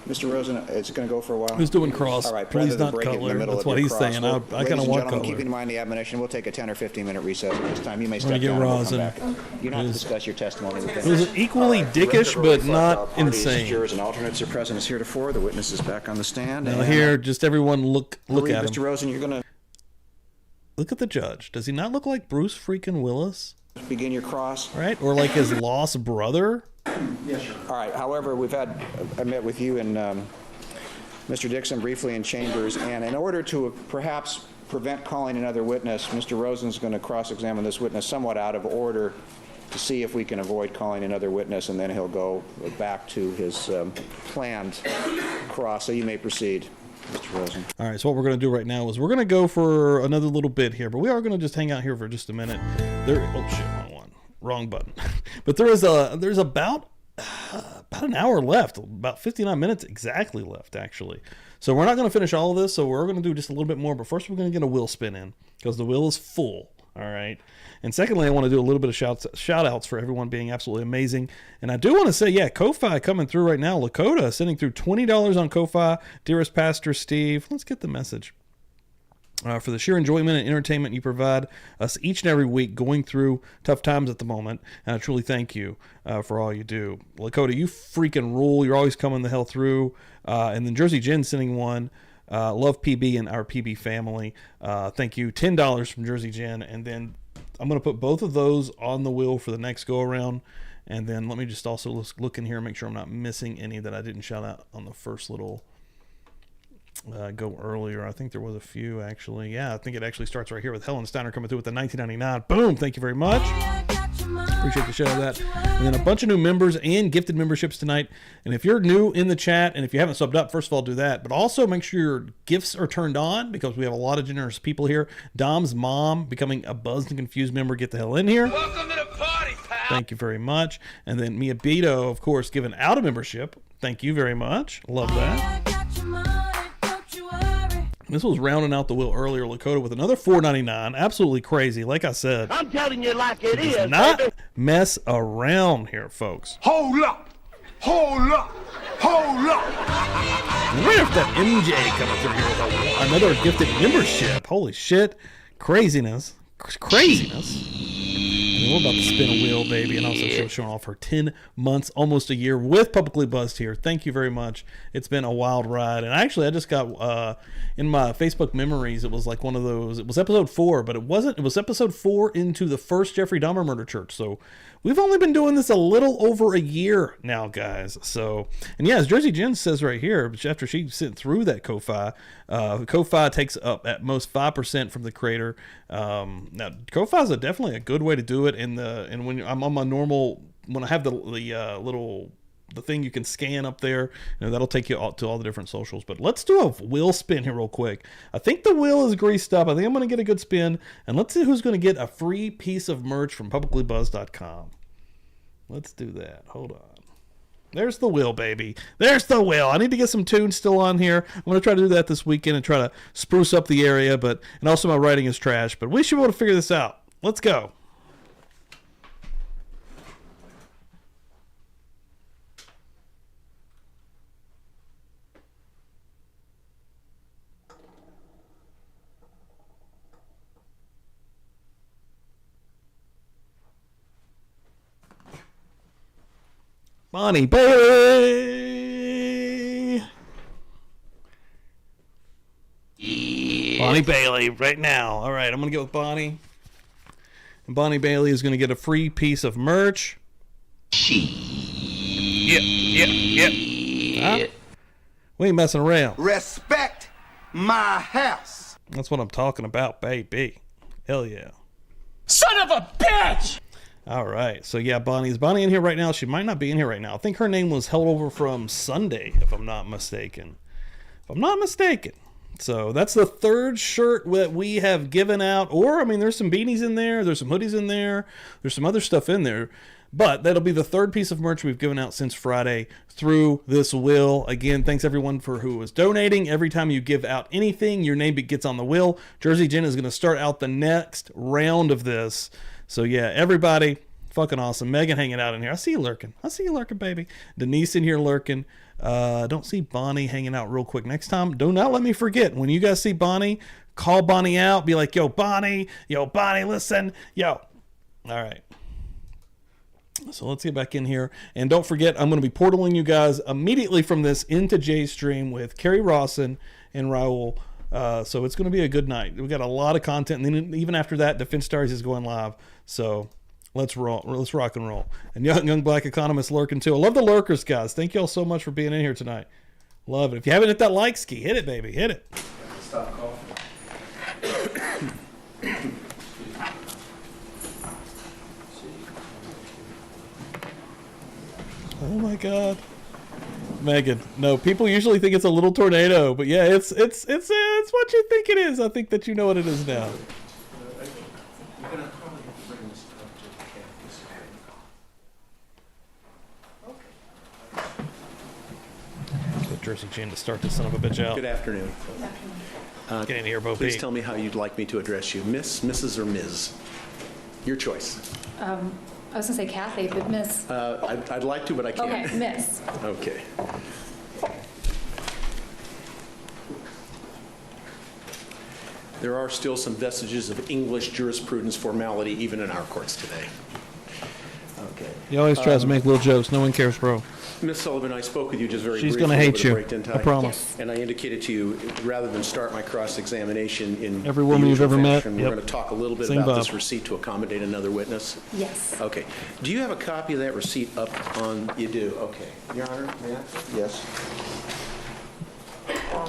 Mr. Rosen, it's going to go for a while? Who's doing cross? All right, Please rather than not break it in the Cutler. middle That's of what your he's cross, saying. well, I kind ladies of and want gentlemen, keeping Cutler. in mind the admonition, we'll take a 10 or 15-minute recess at this time. You may step get down and we'll come Rosen. back. You don't have to discuss your testimony with It them. was equally dickish, but not insane. Jurors and alternates are present as heretofore. The witness is back on the stand. Now and here, just everyone look at Mr. him. Rosen, you're going to Look at the judge. Does he not look like Bruce freaking Willis? begin your cross. Right? Or like his lost brother? All right. However, I met with you and Mr. Dixon briefly in chambers, and in order to perhaps prevent calling another witness, Mr. Rosen's going to cross-examine this witness somewhat out of order to see if we can avoid calling another witness, and then he'll go back to his planned cross. So you may proceed, Mr. Rosen. All right, so what we're going to do right now is we're going to go for another little bit here, but we are going to just hang out here for just a minute. Oh shit, wrong one. Wrong button. But there's about an hour left, about 59 minutes exactly left, actually. So we're not going to finish all of this, so we're going to do just a little bit more, but first we're going to get a wheel spin in, because the wheel is full, all right? And secondly, I want to do a little bit of shout-outs for everyone being absolutely amazing. And I do want to say, yeah, Ko-Fi coming through right now. Lakota sending through $20 on Ko-Fi. Dearest Pastor Steve, let's get the message. For the sheer enjoyment and entertainment you provide us each and every week going through tough times at the moment. And I truly thank you for all you do. Lakota, you freaking rule. You're always coming the hell through. And then Jersey Jen sending one. Love PB and our PB family. Thank you. $10 from Jersey Jen. And then I'm going to put both of those on the wheel for the next go-around. And then let me just also look in here and make sure I'm not missing any that I didn't shout out on the first little go earlier. I think there was a few, actually. Yeah, I think it actually starts right here with Helen Steiner coming through with the $19.99. Boom! Thank you very much. Appreciate the shout of that. And then a bunch of new members and gifted memberships tonight. And if you're new in the chat, and if you haven't subbed up, first of all, do that. But also make sure your gifts are turned on, because we have a lot of generous people here. Dom's mom becoming a Buzzed and Confused member. Get the hell in here. Welcome to the party, pal. Thank you very much. And then Mia Beto, of course, giving out a membership. Thank you very much. Love that. This was rounding out the wheel earlier, Lakota, with another $4.99. Absolutely crazy. Like I said, I'm telling you like it does is. not baby. mess around here, folks. Hold up. Hold up! Hold up! We have that MJ coming through here with another gifted membership. Holy shit. Craziness. Craziness. And we're about to spin a wheel, baby. And also she's showing off her 10 months, almost a year with Publicly Buzzed here. Thank you very much. It's been a wild ride. And actually, I just got, in my Facebook memories, it was like one of those, it was episode 4, but it wasn't, it was episode 4 into the first Jeffrey Dahmer murder church. So we've only been doing this a little over a year now, guys. So, and yeah, as Jersey Jen says right here, after she sent through that Ko-Fi, Ko-Fi takes up at most 5% from the creator. Now, Ko-Fi is definitely a good way to do it. And when I'm on my normal, when I have the little, the thing you can scan up there, that'll take you to all the different socials. But let's do a wheel spin here real quick. I think the wheel is greased up. I think I'm going to get a good spin. And let's see who's going to get a free piece of merch from publiclybuzzed.com. Let's do that. Hold on. There's the wheel, baby. There's the wheel. I need to get some tunes still on here. I'm going to try to do that this weekend and try to spruce up the area. And also my writing is trash. But we should be able to figure this out. Let's go. Bonnie Bailey. Bonnie Bailey right now. All right, I'm going to go with Bonnie. And Bonnie Bailey is going to get a free piece of merch. Yep. Huh? We ain't messing around. Respect my house. That's what I'm talking about, baby. Hell yeah. Son of a bitch! All right. So, yeah, Is Bonnie in here right now? She might not be in here right now. I think her name was held over from Sunday, if I'm not mistaken. So, that's the third shirt that we have given out. Or, I mean, there's some beanies in there. There's some hoodies in there. There's some other stuff in there. But that'll be the third piece of merch we've given out since Friday through this wheel. Again, thanks everyone for who was donating. Every time you give out anything, your name gets on the wheel. Jersey Jen is going to start out the next round of this. So, yeah, everybody, fucking awesome. Megan hanging out in here. I see you lurking, baby. Denise in here lurking. Don't see Bonnie hanging out real quick. Next time, do not let me forget. When you guys see Bonnie, call Bonnie out. Be like, yo, Bonnie, listen. Yo. All right. So let's get back in here. And don't forget, I'm going to be portaling you guys immediately from this into Jay's stream with Kerry Rawson and Raul. So it's going to be a good night. We got a lot of content. And then even after that, Defense Stories is going live. So let's roll. Let's rock and roll. And young black economist lurking too. I love the lurkers, guys. Thank you all so much for being in here tonight. Love it. If you haven't hit that like ski, hit it, baby. Hit it. Stop coughing. Oh my God. Megan, no, people usually think it's a little tornado, but yeah, it's what you think it is. I think that you know what it is now. You're gonna probably have to bring this up to the campus. Get Jersey Jen to start this son of a bitch out. Good afternoon. Get in here, Bo Please Peep. tell me how you'd like me to address you, Miss, Mrs., or Ms. Your choice. I was gonna say Kathy, but Miss. I'd like to, but I can't. Okay, Miss. Okay. There are still some vestiges of English jurisprudence formality even in our courts today. Okay. He always tries to make little jokes. No one cares, bro. Ms. Sullivan, I spoke with you just very She's briefly. gonna hate over the you. break in time, I promise. And I indicated to you, rather than start my cross-examination in Every woman the you've usual ever met, fashion, yep. we're going to talk a little bit Same about this vibe. receipt to accommodate another witness. Yes. Okay. Do you have a copy of that receipt up on? You do. Okay. Your Honor, may I? Yes.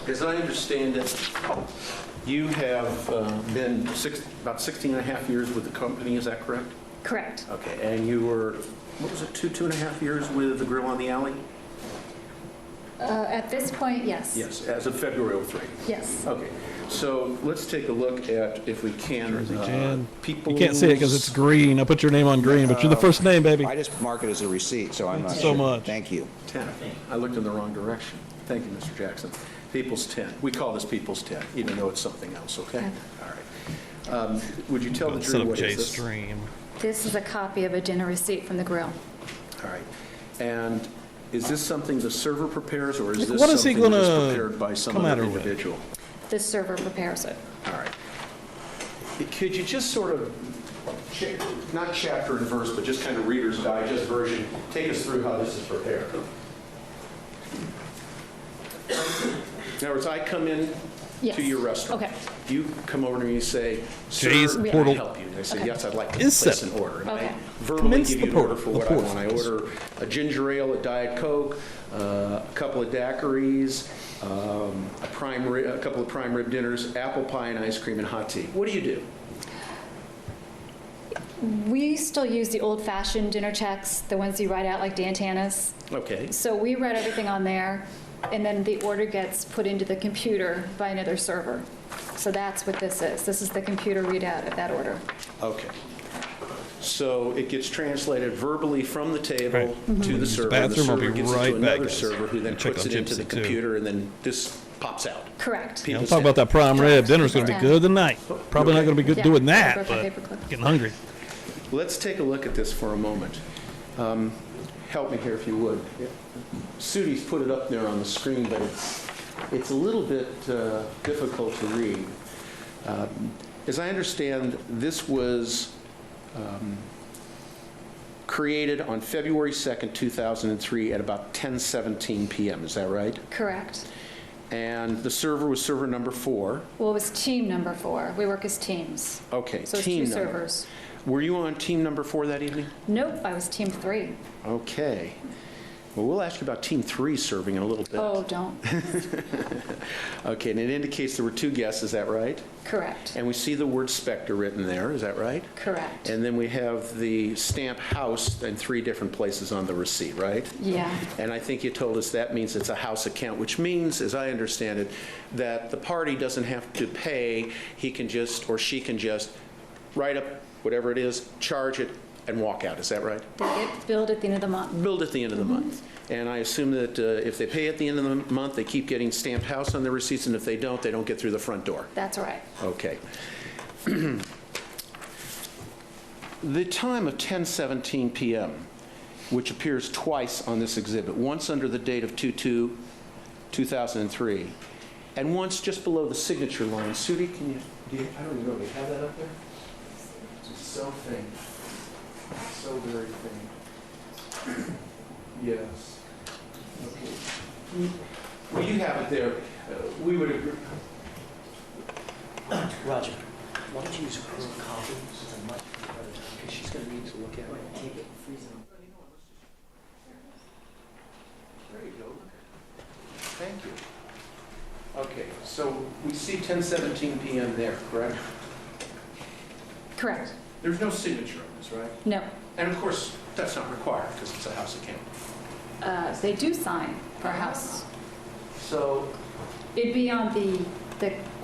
As I understand it, you have been about 16 and a half years with the company. Is that correct? Correct. Okay. And you were, what was it, two and a half years with the Grill on the Alley? At this point, yes. Yes, as of February 03. Yes. Okay, so let's take a look at, if we can, Jen. people. You can't see it because it's green. I put your name on green, but you're the first name, baby. I just mark it as a receipt, so I'm not so sure. much. Thank you. 10. I looked in the wrong direction. Thank you, Mr. Jackson. People's 10. We call this People's 10, even though it's something else, okay? Okay. All right. Would you tell the Set jury up what Jay's is this? stream. This is a copy of a dinner receipt from the Grill. All right. And Is this something the server prepares, or is this What is he something that is gonna prepared by some come at other her with? individual? The server prepares it. All right. Could you just sort of, not chapter and verse, but just kind of Reader's Digest version, take us through how this is prepared? In other words, I come in Yes. to your restaurant. Okay. You come over to me and say, "Sir, Jay's can portal I help you?" And I say, Okay. "Yes, I'd like to Is place set. an order." And Okay. I verbally Commence give the you an order portal, for the what I portal. want. I order a ginger ale, a Diet Coke, a couple of daiquiris, a couple of prime rib dinners, apple pie and ice cream, and hot tea. What do you do? We still use the old-fashioned dinner checks, the ones you write out like Dantana's. Okay. So we write everything on there, and then the order gets put into the computer by another server. So that's what this is. This is the computer readout of that order. Okay. So it gets translated verbally from the table Right. to the server. bathroom, The I'll server be gives it right to back, another guys. server who then Check puts on it into Gypsy, the too. computer, and then this pops out. Correct. Yeah, People let's talk say- about that prime rib. Dinner's going to be good tonight. Probably not going to be good Yeah, doing that, paperclip, but paperclip. getting hungry. Let's take a look at this for a moment. Help me here if you would. Sudi's put it up there on the screen, but it's a little bit difficult to read. As I understand, this was created on February 2nd, 2003 at about 10:17 p.m. Is that right? Correct. And the server was server number 4. Well, it was team number 4. We work as teams. Okay, So it's team two number. servers. Were you on team number 4 that evening? Nope, I was team 3. Okay. Well, we'll ask you about team 3 serving in a little bit. Oh, don't. Okay, and it indicates there were 2 guests, is that right? Correct. And we see the word Spector written there, is that right? Correct. And then we have the stamp house in 3 different places on the receipt, right? Yeah. And I think you told us that means it's a house account, which means, as I understand it, that the party doesn't have to pay. He can just, or she can just write up whatever it is, charge it, and walk out. Is that right? They get billed at the end of the month. Billed at the end of the month. And I assume that if they pay at the end of the month, they keep getting stamped house on their receipts, and if they don't get through the front door. That's right. Okay. The time of 10:17 p.m., which appears twice on this exhibit, once under the date of 2/2/2003, and once just below the signature line. Sudi, can you, I don't even know, do you have that up there? It's so faint. So very faint. Yes. Okay. Well, you have it there. We would agree. Roger, why don't you use her copy? It's a much better time, because she's going to need to look at it. Take it, freeze it. There you go. Thank you. Okay, so we see 10:17 p.m. there, correct? Correct. There's no signature on this, right? No. And of course, that's not required because it's a house account. They do sign for a house. So, It'd be on the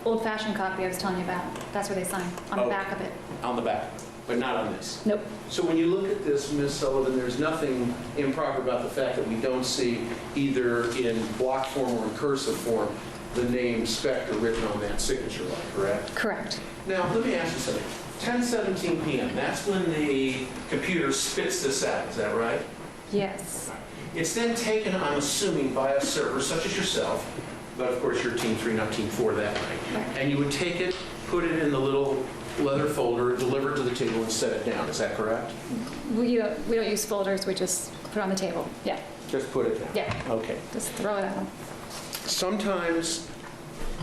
old-fashioned copy I was telling you about. That's where they sign, on the Oh. back of it. on the back, but not on this. Nope. So when you look at this, Ms. Sullivan, there's nothing improper about the fact that we don't see either in block form or in cursive form the name Spector written on that signature line, correct? Correct. Now, let me ask you something. 10:17 p.m., that's when the computer spits this out, is that right? Yes. It's then taken, I'm assuming, by a server such as yourself, but of course you're team 3, not team 4 that night. And you would take it, put it in the little leather folder, deliver it to the table and set it down, is that correct? We don't use folders, we just put it on the table. Yeah. Just put it down? Yeah. Okay. Just throw it at them. Sometimes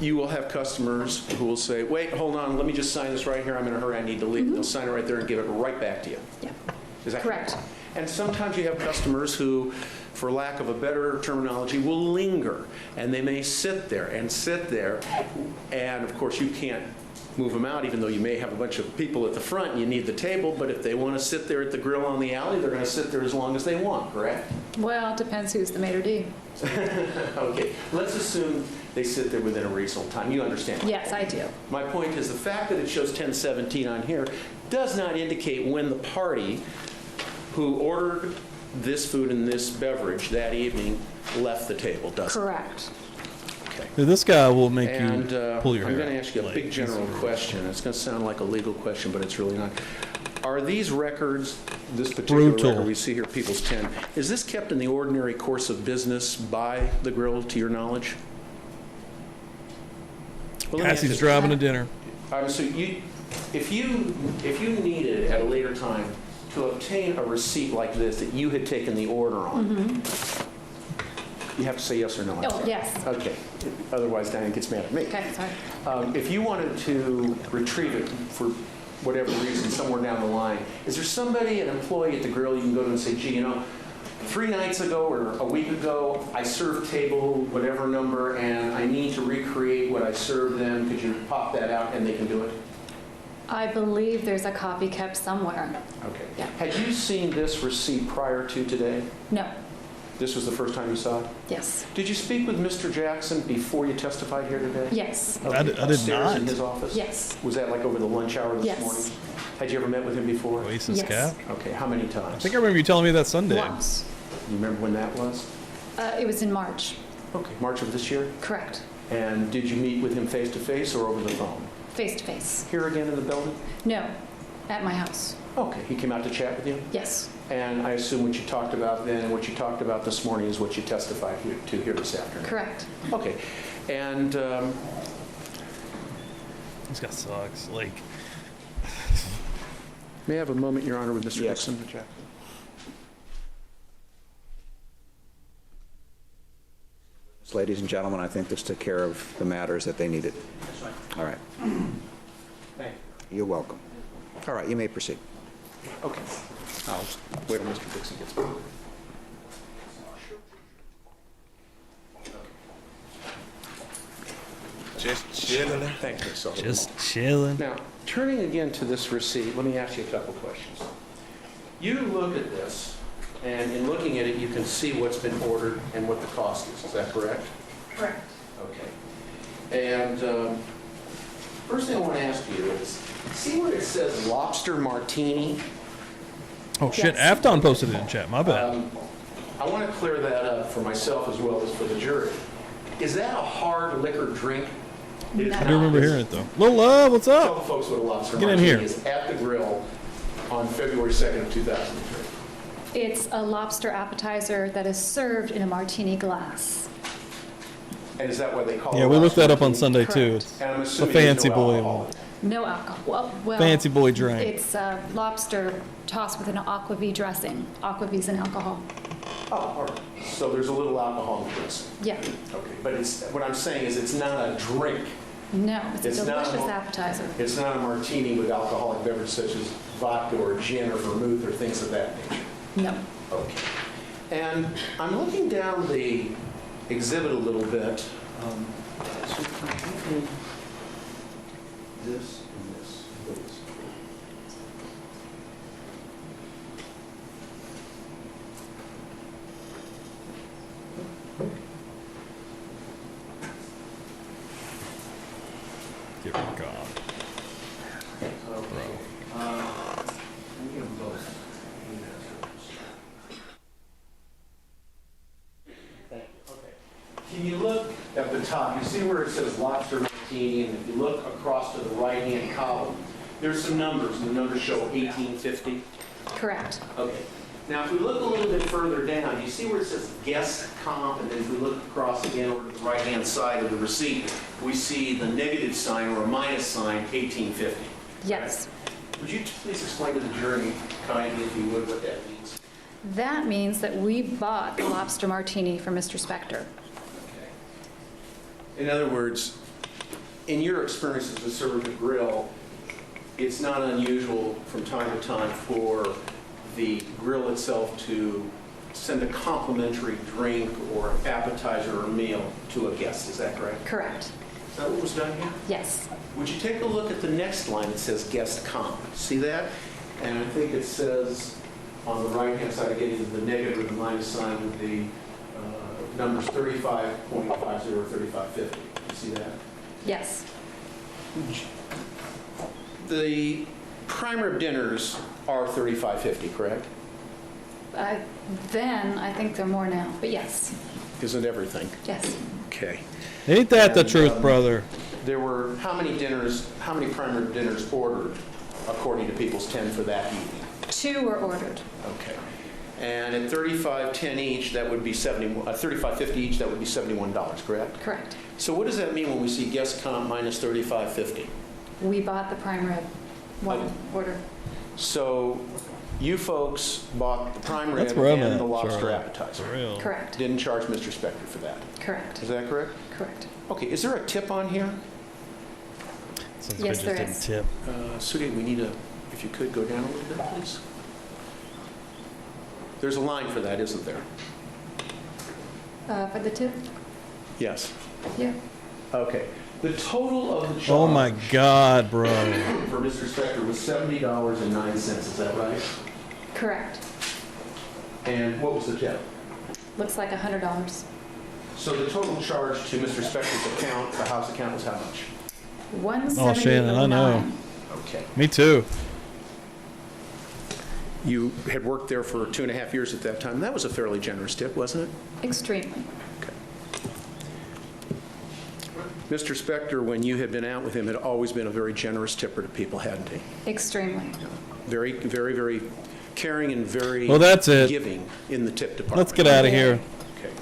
you will have customers who will say, wait, hold on, let me just sign this right here, I'm in a hurry, I need to leave. They'll sign it right there and give it right back to you. Yeah. Is that Correct. And sometimes you have customers who, for lack of a better terminology, will linger, and they may sit there, and of course you can't move them out, even though you may have a bunch of people at the front, and you need the table, but if they want to sit there at the grill on the alley, they're going to sit there as long as they want, correct? Well, it depends who's the maitre d'. Okay, let's assume they sit there within a reasonable time. You understand? Yes, I do. My point is the fact that it shows 10:17 on here does not indicate when the party who ordered this food and this beverage that evening left the table, does it? Correct. Okay. This guy will make And you pull your I'm hair going to out. ask you a Like, big general question. It's going to sound like a legal question, but it's really not. Are these records, this particular Brutal. record we see here, People's 10, is this kept in the ordinary course of business by the grill, to your knowledge? Well, let me ask Cassie's this. driving to dinner. So if you needed at a later time to obtain a receipt like this that you had taken the order on, you have to say yes or no. Oh, yes. Okay. Otherwise, Diane gets mad at me. Okay, sorry. If you wanted to retrieve it for whatever reason somewhere down the line, is there somebody, an employee at the grill, you can go to and say, gee, you know, 3 nights ago or a week ago, I served table whatever number, and I need to recreate what I served them. Could you pop that out, and they can do it? I believe there's a copy kept somewhere. Okay. Yeah. Had you seen this receipt prior to today? No. This was the first time you saw it? Yes. Did you speak with Mr. Jackson before you testified here today? Yes. I did Upstairs not. in his office? Yes. Was that like over the lunch hour this Yes. morning? Had you ever met with him before? Oasis Yes. Cap. Okay, how many times? I think I remember you telling me that Sunday. Once. You remember when that was? It was in March. Okay, March of this year? Correct. And did you meet with him face-to-face or over the phone? Face to face. Here again in the building? No. At my house. Okay, he came out to chat with you? Yes. And I assume what you talked about then and what you talked about this morning is what you testified to here this afternoon? Correct. Okay, and This guy sucks. Like, may I have a moment, Your Honor, with Mr. Yes. Dixon? Ladies and gentlemen, I think this took care of the matters that they needed. All right. Thank You're welcome. All right, you may proceed. you. Okay. I'll wait till Mr. Dixon gets back. Just chilling. Thank you, Sullivan. just chilling. Now, turning again to this receipt, let me ask you a couple questions. You look at this, and in looking at it, you can see what's been ordered and what the cost is that correct? Correct. Okay. And first thing I want to ask you is, see where it says lobster martini? Oh, shit. Yes. Afton posted it in chat. My bad. I want to clear that up for myself as well as for the jury. Is that a hard liquor drink? It is I not. do remember hearing it, though. Lil Love, what's Tell up? the folks what a lobster Get in martini here. is at the grill on February 2nd of 2003. It's a lobster appetizer that is served in a martini glass. And is that what they call it? Yeah, we looked that up on martini? Sunday, too. Correct. It's And I'm a assuming there's fancy no boy alcohol. one. No alcohol. Well, Fancy boy drink. It's lobster tossed with an aquavit dressing. Aquavit's an alcohol. Oh, all right. So there's a little alcohol in this. Yeah. Okay, but it's, what I'm saying is it's not a drink. No, it's a It's not delicious a- appetizer. It's not a martini with alcoholic beverage such as vodka or gin or vermouth or things of that nature. No. Okay. And I'm looking down the exhibit a little bit. So can you give me this and this, please? Dear God. Can you look at the top? You see where it says lobster martini, and if you look across to the right-hand column, there's some numbers, and the numbers show 1850. Correct. Okay. Now, if we look a little bit further down, you see where it says guest comp, and then if we look across again over to the right-hand side of the receipt, we see the negative sign or a minus sign, 1850. Yes. Would you please explain to the jury kindly, if you would, what that means? That means that we bought the lobster martini from Mr. Spector. Okay. In other words, in your experience as a server at the grill, it's not unusual from time to time for the grill itself to send a complimentary drink or appetizer or meal to a guest. Is that correct? Correct. Is that what was done here? Yes. Would you take a look at the next line? It says guest comp. See that? And I think it says on the right-hand side, again, the negative or the minus sign with the numbers 35.50 or 3550. You see that? Yes. The prime rib dinners are 35.50, correct? Then, I think they're more now, but yes. Isn't everything? Yes. Okay. Ain't that the And, truth, brother? There were how many prime rib dinners ordered according to People's 10 for that evening. 2 were ordered. Okay. And at $35.10 each, that would be $35.50 each, that would be $71, correct? Correct. So what does that mean when we see guest comp minus $35.50? We bought the prime rib, one order. So you folks bought the prime rib That's where I'm and at, the lobster Charlotte. appetizer. For real. Correct. Didn't charge Mr. Spector for that. Correct. Is that correct? Correct. Okay, is there a tip on here? Since Yes, we there just is. didn't tip. Sudi, we need if you could go down a little bit, please. There's a line for that, isn't there? For the tip? Yes. Yeah. Okay. The total of the charge Oh my God, bro. for Mr. Spector was $70.09, is that right? Correct. And what was the tip? Looks like $100. So the total charge to Mr. Spector's account, the house account, was how much? Oh, Shannon, I know. Okay. Me too. You had worked there for 2.5 years at that time. That was a fairly generous tip, wasn't it? Extremely. Okay. Mr. Spector, when you had been out with him, had always been a very generous tipper to people, hadn't he? Extremely. Very, very, very caring and very Well, that's it. giving in the tip department. Let's get out of here. Okay.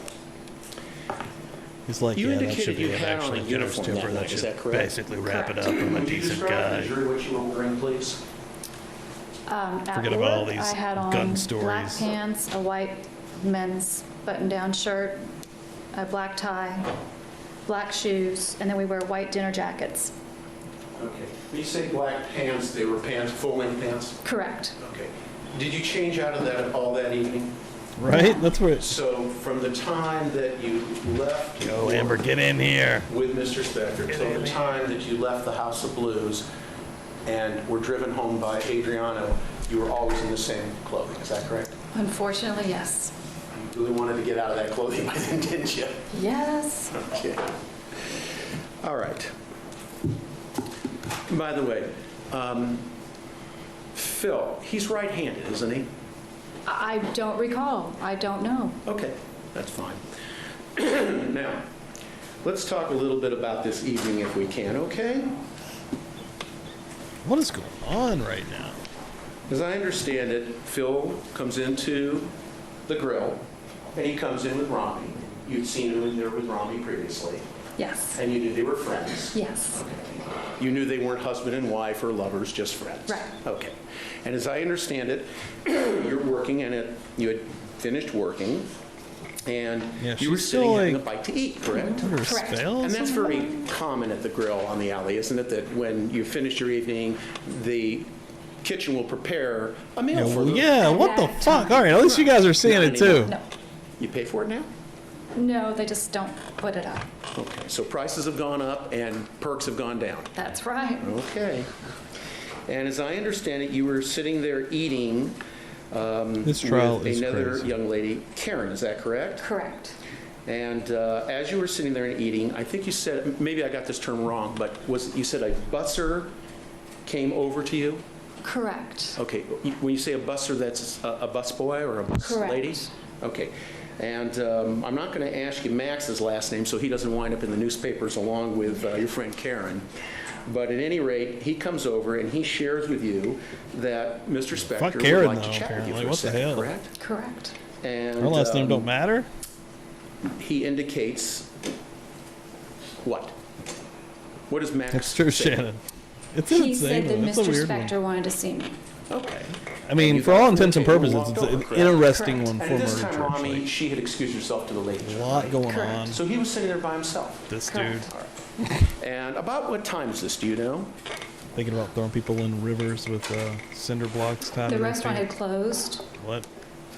He's like, You yeah, that indicated should be you an had on actually a generous uniform tipper. that That night, is should that correct? basically wrap it up. Correct. I'm a Would you decent describe to the guy. jury what you were wearing, please? At Forget about all work, these I had on gun black stories. pants, a white men's button-down shirt, a black tie, black shoes, and then we wear white dinner jackets. Okay. When you say black pants, they were pants, full-length pants? Correct. Okay. Did you change out of that all that evening? Right? That's where it's. So from the time that you left Go, Amber, get in here. with Mr. Spector till the time that you left the House of Blues and were driven home by Adriano, you were always in the same clothing, is that correct? Unfortunately, yes. You really wanted to get out of that clothing by then, didn't you? Yes. Okay. All right. By the way, Phil, he's right-handed, isn't he? I don't recall. I don't know. Okay, that's fine. Now, let's talk a little bit about this evening if we can, okay? What is going on right now? As I understand it, Phil comes into the grill, and he comes in with Rami. You'd seen him in there with Rami previously, Yes. and you knew they were friends. Yes. You knew they weren't husband and wife or lovers, just friends. Right. Okay. And as I understand it, you're working, and you had finished working, and Yeah, you were she's still, sitting having a like, bite to eat, correct? Under a Correct. spell? And that's very common at the grill on the alley, isn't it? That when you finish your evening, the kitchen will prepare a meal for you. Yeah, what the fuck? All right, at least you guys are seeing it too. No. You pay for it now? No, they just don't put it up. Okay, so prices have gone up and perks have gone down. That's right. Okay. And as I understand it, you were sitting there eating This trial with is another crazy. young lady, Karen, is that correct? Correct. And as you were sitting there and eating, I think you said, maybe I got this term wrong, but you said a busser came over to you? Correct. Okay, when you say a busser, that's a busboy or a bus Correct. lady? Okay. And I'm not going to ask you Max's last name so he doesn't wind up in the newspapers along with your friend Karen. But at any rate, he comes over and he shares with you that Mr. Spector Fuck would Karen, like though, to chat with you apparently. for a What the second, hell? correct? Correct. And Her last name don't matter? he indicates what? What does Max That's true, say? Shannon. It's an He insane said that one. It's a Mr. weird one. Spector wanted to see me. Okay. I mean, You for got all from the intents and table purposes, walked it's over, an correct? interesting Correct. one And for at this murder time, church. Rami, Like, she had excused herself to the ladies' a room, lot right? going Correct. on. So he was sitting there by himself. This Correct. dude And about what time is this, do you know? thinking about throwing people in rivers with cinder blocks tied The to their restaurant feet. had closed, What?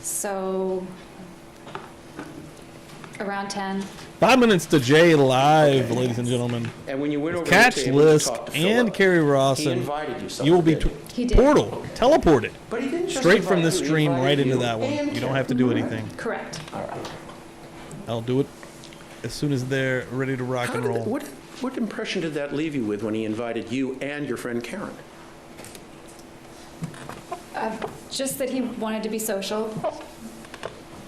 so around 10. 5 minutes to Jay live, ladies and gentlemen. And when you went over to Catch the table List to talk to and Philip, Carrie he Rawson. invited you something, You will be didn't He did. portal, teleported But he didn't just straight from invite this you, he stream invited right into you that one. and You don't Karen. have to do anything. Correct. All right. I'll do it as soon as they're ready to rock and roll. What impression did that leave you with when he invited you and your friend Karen? Just that he wanted to be social.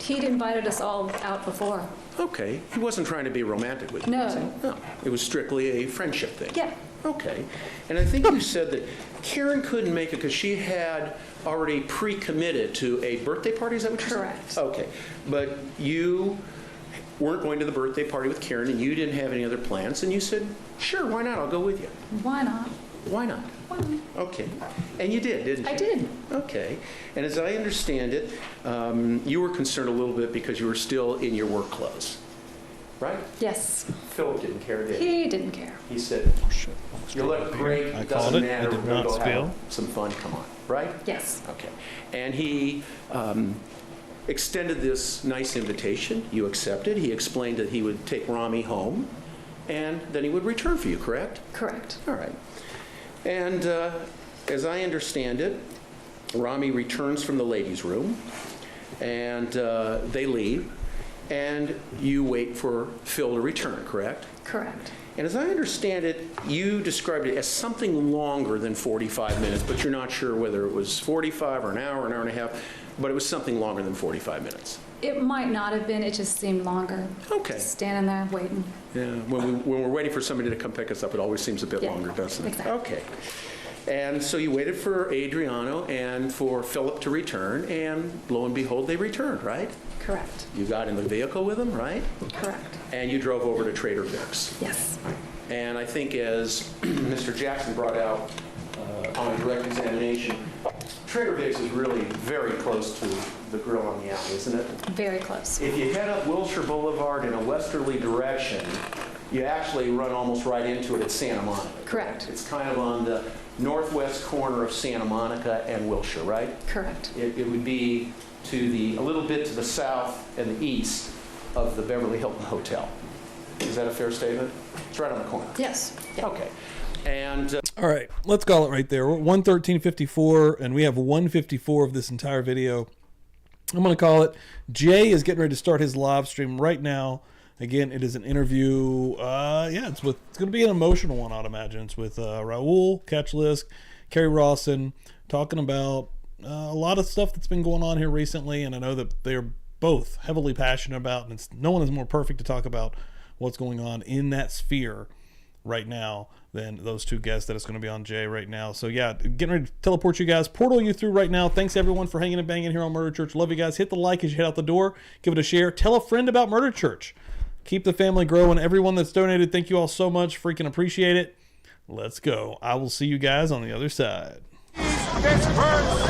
He'd invited us all out before. Okay. He wasn't trying to be romantic with you. No. was he? No. It was strictly a friendship thing. Yeah. Okay. And I think you said that Karen couldn't make it because she had already pre-committed to a birthday party, is that what you said? Correct. Okay, but you weren't going to the birthday party with Karen and you didn't have any other plans, and you said, sure, why not, I'll go with you. Why not? Why not? Why not? Okay, and you did, didn't you? I did. Okay, and as I understand it, you were concerned a little bit because you were still in your work clothes, right? Yes. Philip didn't care, did he? He didn't care. He said, Oh, shit. you look great, I it called doesn't it. matter, It did we're going not to go spill. have some fun, come on, right? Yes. Okay. And he extended this nice invitation. You accepted. He explained that he would take Rami home, and then he would return for you, correct? Correct. All right. And as I understand it, Rami returns from the ladies' room, and they leave, and you wait for Phil to return, correct? Correct. And as I understand it, you described it as something longer than 45 minutes, but you're not sure whether it was 45 or an hour and a half, but it was something longer than 45 minutes. It might not have been, it just seemed longer. Okay. Just standing there waiting. Yeah, when we're waiting for somebody to come pick us up, it always seems a bit Yeah, longer, doesn't it? exactly. Okay. And so you waited for Adriano and for Philip to return, and lo and behold, they returned, right? Correct. You got in the vehicle with them, right? Correct. And you drove over to Trader Vic's. Yes. And I think as Mr. Jackson brought out on direct examination, Trader Vic's is really very close to the grill on the alley, isn't it? Very close. If you head up Wilshire Boulevard in a westerly direction, you actually run almost right into it at Santa Monica. Correct. It's kind of on the northwest corner of Santa Monica and Wilshire, right? Correct. It would be a little bit to the south and the east of the Beverly Hilton Hotel. Is that a fair statement? It's right on the corner. Yes. Yeah. Okay. And All right, let's call it right there. We're at 113.54, and we have 154 of this entire video. I'm going to call it. Jay is getting ready to start his live stream right now. Again, it is an interview. It's going to be an emotional one, I'd imagine. It's with Raul Ketchlisk, Kerry Rawson, talking about a lot of stuff that's been going on here recently, and I know that they're both heavily passionate about, and no one is more perfect to talk about what's going on in that sphere right now than those two guests that is going to be on Jay right now. So yeah, getting ready to teleport you guys, portal you through right now. Thanks everyone for hanging and banging here on Murder Church. Love you guys. Hit the like as you head out the door. Give it a share. Tell a friend about Murder Church. Keep the family growing. Everyone that's donated, thank you all so much. Freaking appreciate it. Let's go. I will see you guys on the other side. This verse